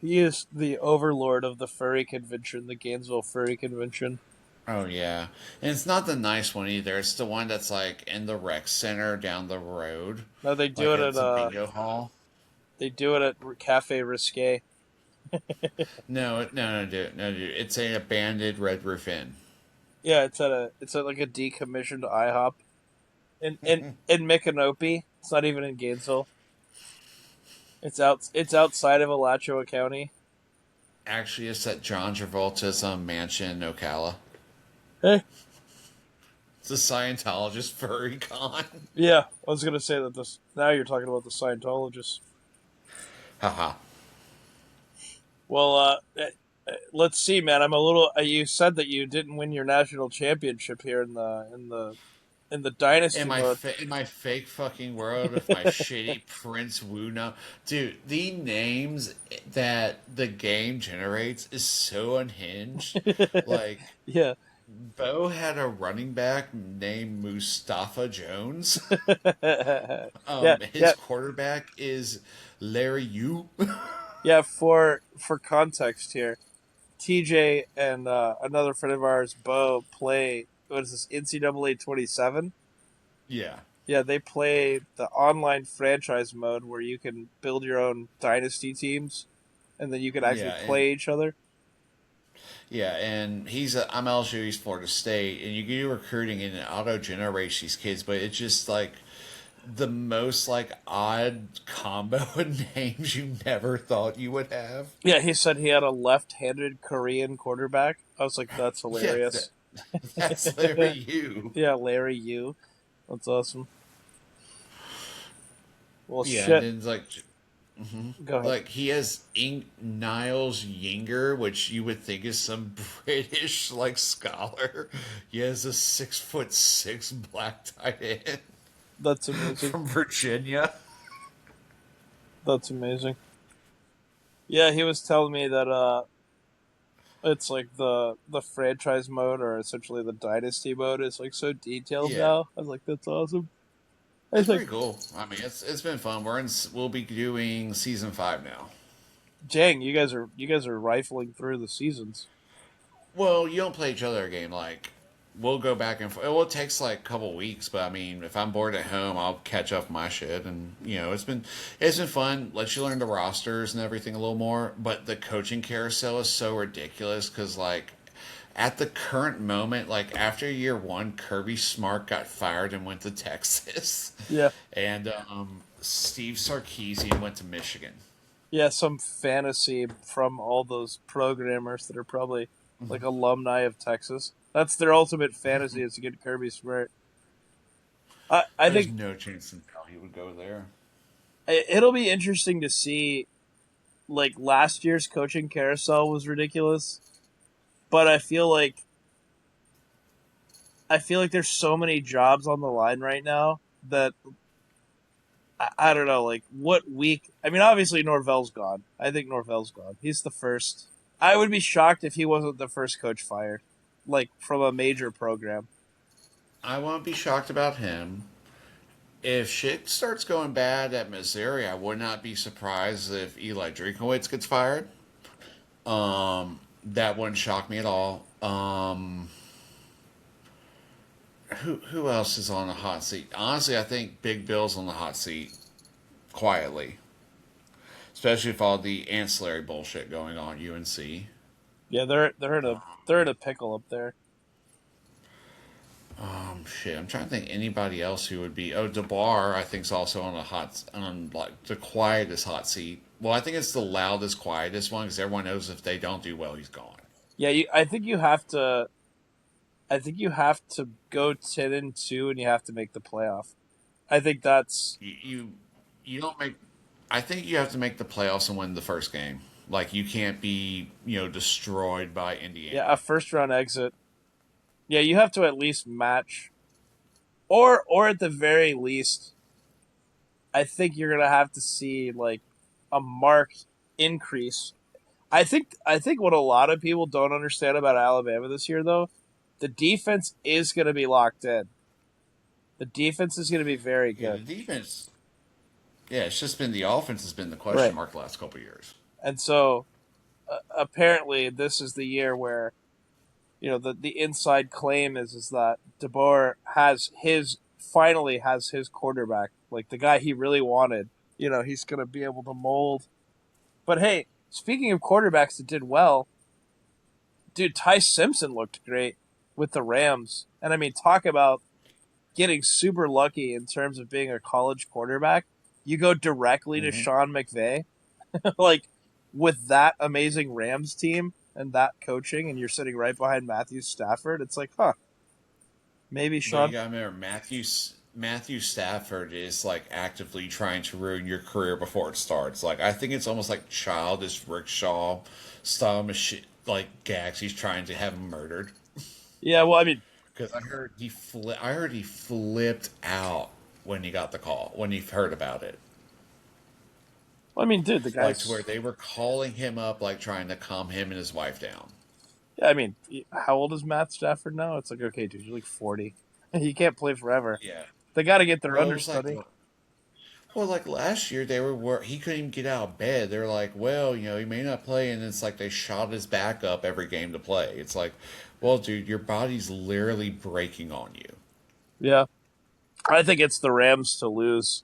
he is the overlord of the furry convention, the Gainesville Furry Convention. Oh yeah, and it's not the nice one either. It's the one that's like in the rec center down the road, No, like it's a bingo hall. they do it at Cafe Risque. No, dude. It's a abandoned Red Roof Inn. Yeah, it's at like a decommissioned IHOP in Micanopy. It's not even in Gainesville. It's outside of Alachua County. Actually, it's at John Travolta's mansion in Ocala. Hey. It's a Scientologist furry con. Yeah, I was gonna say that this. Now you're talking about the Scientologists. Haha. Well, let's see, man. I'm a little. You said that you didn't win your national championship here in the dynasty mode. In my fake fucking world of my shitty Prince Wuna, dude, the names that the game generates is so unhinged. Like, Yeah, Bo had a running back named Mustafa Jones. yeah, His quarterback is Larry Yu. yeah. For context here, TJ and another friend of ours, Bo, play. What is this? NCAA 27. Yeah. Yeah, they play the online franchise mode where you can build your own dynasty teams, and then you can actually Yeah, and play each other. I'm LSU, he's Florida State, and you do recruiting and it auto generates these kids, but it's just like the most like odd combo of names you never thought you would have. Yeah, he said he had a left-handed Korean quarterback. I was like, that's Yeah, hilarious. that's literally you. Yeah, Larry Yu. That's awesome. Well, Yeah, and shit. then Go ahead. like he has Niles Yinger, which you would think is some British like scholar. He has a 6'6" black tight end That's amazing. from Virginia. That's amazing. Yeah, he was telling me that it's like the franchise mode or essentially the dynasty mode is like so detailed Yeah, now. I was like, that's awesome. I was it's like, pretty cool. I mean, it's been fun. We'll be doing season 5 now. dang, you guys are rifling through the seasons. Well, you don't play each other a game like. We'll go back and forth. Well, it takes like a couple weeks, but I mean, if I'm bored at home, I'll catch up my shit, and it's been fun. Lets you learn the rosters and everything a little more. But the coaching carousel is so ridiculous because like at the current moment, like after year one, Kirby Smart got fired and went to Texas, Yeah. and Steve Sarkisian went to Michigan. Yeah, some fantasy from all those programmers that are probably like alumni of Texas. That's their ultimate fantasy is to get Kirby Smart. I There's think no chance in hell he would go there. it'll be interesting to see. Like last year's coaching carousel was ridiculous, but I feel like there's so many jobs on the line right now that I don't know. Like what week? I mean, obviously Norvell's gone. I think Norvell's gone. He's the first. I would be shocked if he wasn't the first coach fired, like from a major program. I won't be shocked about him. If shit starts going bad at Missouri, I would not be surprised if Eli Drinkowitz gets fired. That wouldn't shock me at all. Who else is on the hot seat? Honestly, I think Big Bill's on the hot seat quietly, especially with all the ancillary bullshit going on at UNC. Yeah, they're in a pickle up there. Shit, I'm trying to think anybody else who would be. Oh, DeBar, I think is also on like the quietest hot seat. Well, I think it's the loudest, quietest one because everyone knows if they don't do well, he's gone. Yeah, I think you have to. I think you have to go 10-2, and you have to make the playoff. I think that's You don't make. I think you have to make the playoffs and win the first game. Like you can't be destroyed by yeah Indiana. a first round exit. Yeah, you have to at least match, or at the very least, I think you're gonna have to see like a marked increase. I think what a lot of people don't understand about Alabama this year, though, the defense is going to be locked in. The defense is going to be very Yeah, good. the defense. Yeah, it's just been the offense has been the question Right. mark the last couple of years. And so apparently this is the year where the inside claim is that DeBoer has his quarterback, like the guy he really wanted. He's going to be able to mold. But hey, speaking of quarterbacks that did well, dude, Ty Simpson looked great with the Rams. And I mean, talk about getting super lucky in terms of being a college quarterback. You go directly to Hmm. Sean McVay, like with that amazing Rams team and that coaching, and you're sitting right behind Matthew Stafford. It's like, huh, maybe But you Sean. gotta remember, Matthew Stafford is like actively trying to ruin your career before it starts. Like I think it's almost like childish rickshaw style machine like gags. He's trying to have him murdered. Yeah, well, I mean, Because I heard he flipped out when he got the call when he heard about it. dude, the Like to guy's. where they were calling him up, like trying to calm him and his wife down. Yeah, I mean, how old is Matt Stafford now? It's like, okay, dude, you're like 40. He can't play forever. Yeah. They got to get their Well, it was like understudy. well, like last year, he couldn't even get out of bed. They're like, well, he may not play, and it's like they shot his back up every game to play. It's like, well, dude, your body's literally breaking on you. Yeah, I think it's the Rams to lose,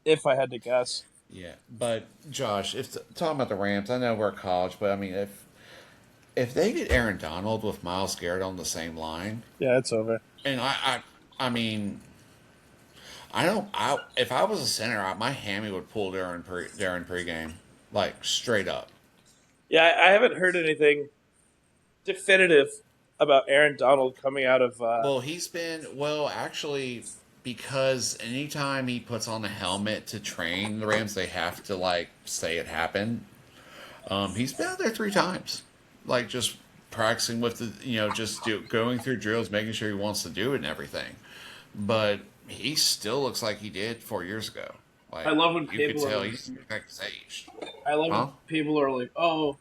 if I had to guess. Yeah, but Josh, if talking about the Rams, I know we're college, but I mean, if they get Aaron Donald with Miles Garrett on the same line, Yeah, it's over. and I mean, I don't, I if I was a center, my hammy would pull during pregame, like straight up. Yeah, I haven't heard anything definitive about Aaron Donald coming out of. Well, actually, because anytime he puts on a helmet to train the Rams, they have to like say it happened. He's been out there 3 times, like just practicing with going through drills, making sure he wants to do it and everything. But he still looks like he did 4 years ago. I Like love when you could people are tell like, he's like aged, I love when huh? people are like, oh,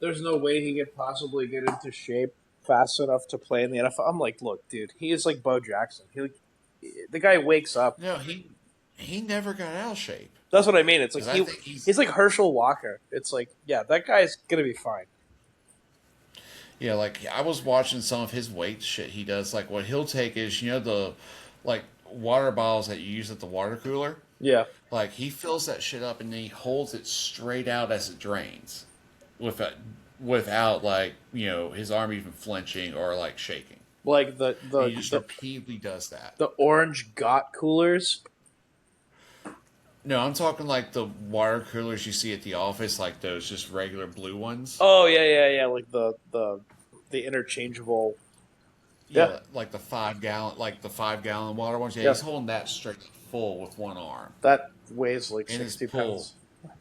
there's no way he could possibly get into shape fast enough to play in the NFL. I'm like, look, dude, he is like Bo Jackson. The guy wakes up. No, he never got out of shape That's what I mean. It's like because I think he's like Herschel Walker. It's like, yeah, that guy's gonna be fine. yeah, like I was watching some of his weight shit he does. Like what he'll take is the like water bottles that you use at the water cooler. Yeah, Like he fills that shit up and then he holds it straight out as it drains, without without like his arm even flinching or like shaking. like And he just repeatedly does that. the orange got coolers. No, I'm talking like the water coolers you see at the office, like those just regular blue ones. Oh yeah, yeah, yeah. Like the interchangeable. Yeah, Yeah, like the 5 gallon water ones. Yeah, yeah. he's holding that straight full with one arm That weighs like and his 60 pounds. pull.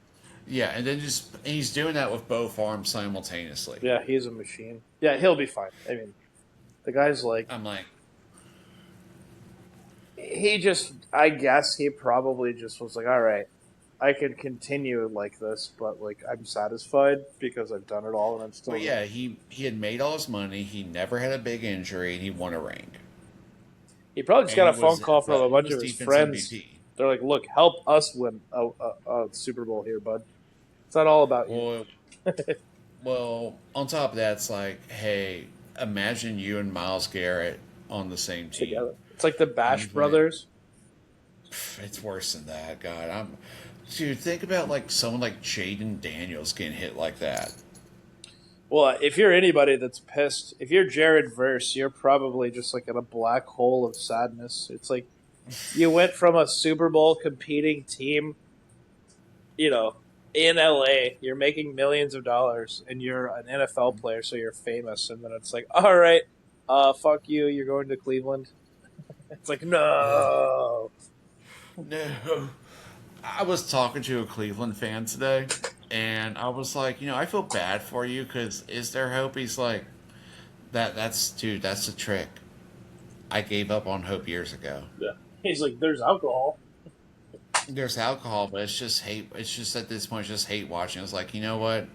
Yeah, and then and he's doing that with both arms simultaneously. Yeah, he's a machine. Yeah, he'll be fine. I mean, the guy's like I'm like, he just. I guess he probably just was like, all right, I could continue like this, but like I'm satisfied because I've done it all and I'm still. but yeah, he had made all his money. He never had a big injury, and he won a ring. He probably just And got a phone call from a he bunch was of his defense friends. MVP. They're like, look, help us win a Super Bowl here, bud. It's not all about you. Well, on top of that, it's like, hey, imagine you and Miles Garrett on the same team. Together. It's like the And Bash he's like, Brothers. it's worse than that. God, dude. Think about like someone like Jaden Daniels getting hit like that. Well, if you're anybody that's pissed, if you're Jared Verse, you're probably just like in a black hole of sadness. It's like you went from a Super Bowl competing team, you know, in LA, you're making millions of dollars and you're an NFL player, so you're famous, and then it's like, all right, fuck you, you're going to Cleveland. It's like, no. No, I was talking to a Cleveland fan today, and I was like, I feel bad for you because is there hope? He's like, that's dude, that's a trick. I gave up on hope years ago. Yeah. He's like, there's alcohol. There's alcohol, but it's just hate. It's just at this point, it's just hate watching. It's like, you know what?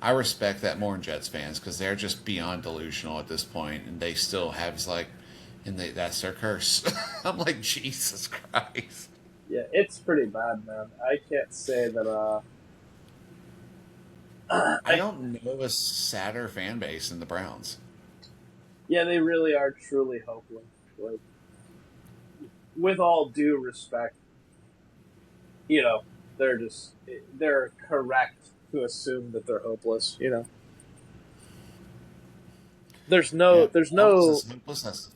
I respect that more in Jets fans because they're just beyond delusional at this point, and they still have like, that's their curse. I'm like, Jesus Christ. Yeah, it's pretty bad, man. I can't say that. I don't know a sadder fan base than the Browns. Yeah, they really are truly hopeless. Like, with all due respect, you know, they're correct to assume that they're hopeless. You know, there's Yeah, no there's no hopelessness, hopelessness.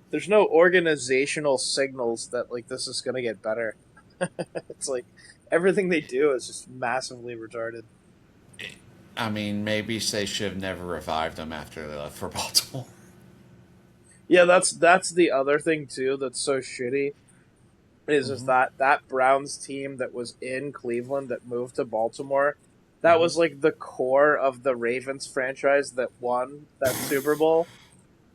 there's no organizational signals that like this is gonna get better. It's like everything they do is just massively retarded. I mean, maybe they should have never revived them after they left for Baltimore. Yeah, that's the other thing too that's so shitty is Mm-hmm. that Browns team that was in Cleveland that moved to Baltimore, that Mm-hmm. was like the core of the Ravens franchise that won that Super Bowl.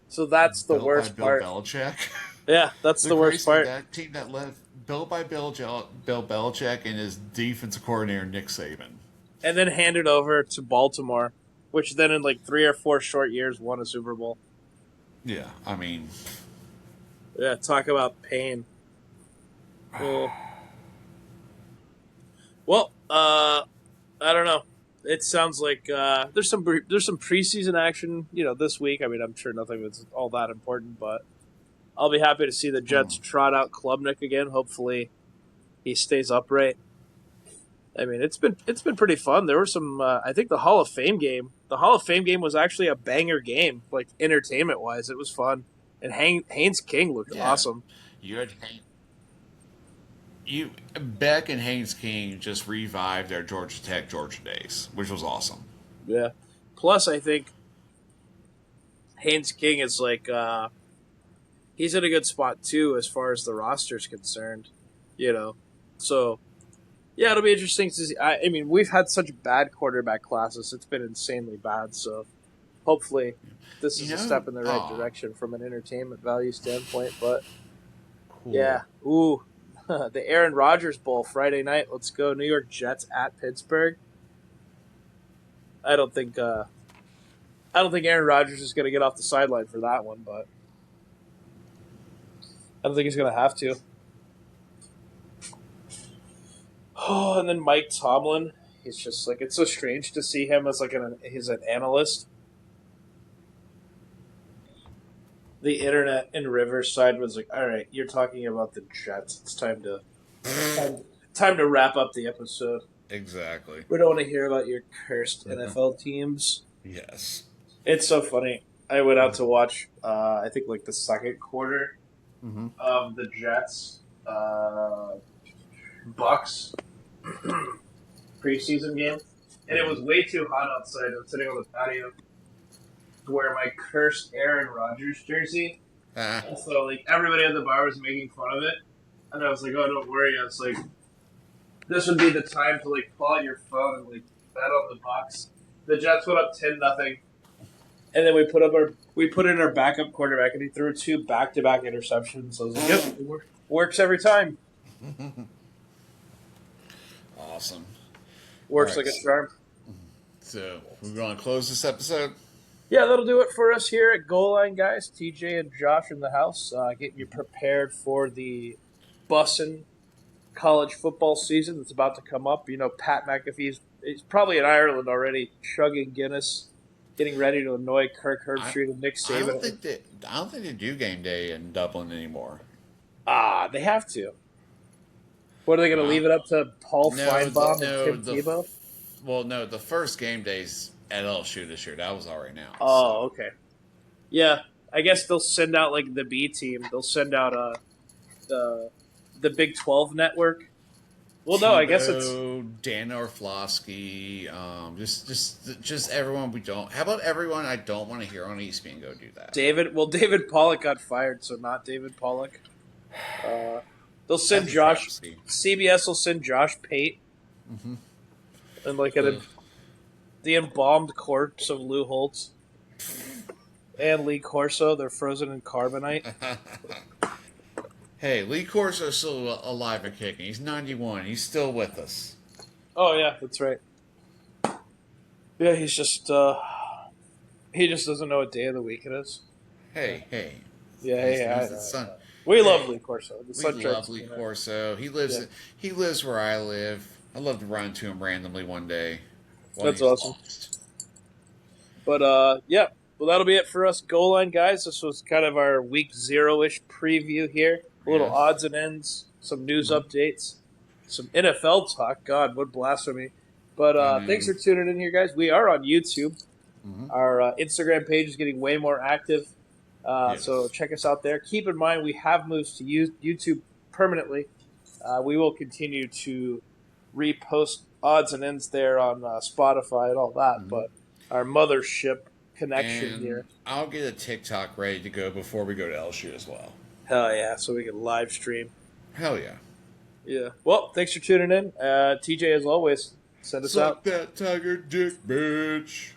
So that's the Built by worst Bill part. Belichick. Yeah, that's The the worst crazy part. that team that left built by Bill Belichick and his defensive coordinator Nick Saban. And then handed over to Baltimore, which then in like 3 or 4 short years won a Super Bowl. Yeah, I mean, Yeah, talk about pain. Well, I don't know. It sounds like there's some preseason action, this week. I mean, I'm sure nothing that's all that important, but I'll be happy to see the Jets trot out Klubnik again. Hopefully, he stays upright. I mean, it's been pretty fun. There were some. I think the Hall of Fame game. The Hall of Fame game was actually a banger game, like entertainment wise. It was fun, and Haynes King looked yeah, awesome. you had you Beck and Haynes King just revived their Georgia Tech Georgia days, which was awesome. Yeah. Plus, I think Haynes King is like he's in a good spot too as far as the roster's concerned. You know, so yeah, it'll be interesting to see. I mean, we've had such bad quarterback classes; it's been insanely bad. So hopefully, this You is a know, step in the right oh, direction from an entertainment value standpoint. But cool. yeah, ooh, the Aaron Rodgers Bowl Friday night. Let's go, New York Jets at Pittsburgh. I don't think I don't think Aaron Rodgers is going to get off the sideline for that one, but I don't think he's going to have to. Oh, and then Mike Tomlin. He's just like it's so strange to see him as like he's an analyst. The internet in Riverside was like, "All right, you're talking about the Jets. It's time, time to wrap up the episode. Exactly. We don't want to hear about your cursed NFL teams." Yes. It's so funny. I went out to watch. I think like the second quarter Mm-hmm. of the Jets Bucks preseason game, and it was way too hot outside. I was sitting on the patio to wear my cursed Aaron Rodgers jersey, Ah, and so like everybody at the bar was making fun of it, and I was like, "Oh, don't worry." I was like, "This would be the time to like pull out your phone and like bet on the Bucks." The Jets went up 10-0, and then we put in our backup quarterback, and he threw 2 back-to-back interceptions. So I was like, "Yep, it works every time. awesome. All Works right. like a charm." So we're going to close this episode. Yeah, that'll do it for us here at Goal Line, guys. TJ and Josh in the house, getting you prepared for the bussin' college football season that's about to come up. You know, Pat McAfee's he's probably in Ireland already, chugging Guinness, getting ready to annoy Kirk I Herbstreit and Nick I don't Saban. think that I don't think they do game day in Dublin anymore. They have to. What are they going to Uh, leave it up to Paul no, Feinbaum and Tim Tebow? no, the first game days at LSU this year that was already announced. So Oh, okay. Yeah, I guess they'll send out like the B team. They'll send out the the Big 12 network. Well, no, I guess it's Tebow, Dan Orflosky, just everyone we don't. How about everyone I don't want to hear on ESPN go do that? David. Well, David Pollock got fired, so not David Pollock. Uh, they'll send That'd be Josh. travesty. CBS will send Josh Pate and like Ugh. the embalmed corpse of Lou Holtz and Lee Corso. They're frozen in carbonite. Hey, Lee Corso's still alive and kicking. He's 91. He's still with us. Oh yeah, that's right. Yeah, he just doesn't know what day of the week it is. Yeah, Hey, yeah, as hey, long I as the know, I sun. know. We love Hey, Lee Corso. The we sun shines love Lee tonight. Corso. Yeah, He lives where I live. I'd love to run into him randomly one day while that's he's awesome. lost. But yeah. Well, that'll be it for us goal line guys. This was kind of our week 0-ish preview here. A little Yes. odds and ends, some news Mm-hmm. updates, some NFL talk. God, what blasphemy! But I thanks know. for tuning in here, guys. We are on YouTube. Mm-hmm. Our Instagram page is getting way more active, so Yes. check us out there. Keep in mind, we have moved to YouTube permanently. We will continue to repost odds and ends there on Spotify and all that, Mm-hmm. but our mothership connection And here, I'll get a TikTok ready to go before we go to LSU as well. hell yeah, so we can live stream. Hell yeah. Yeah. Well, thanks for tuning in. TJ, as always, send us Suck out. that tiger dick, bitch.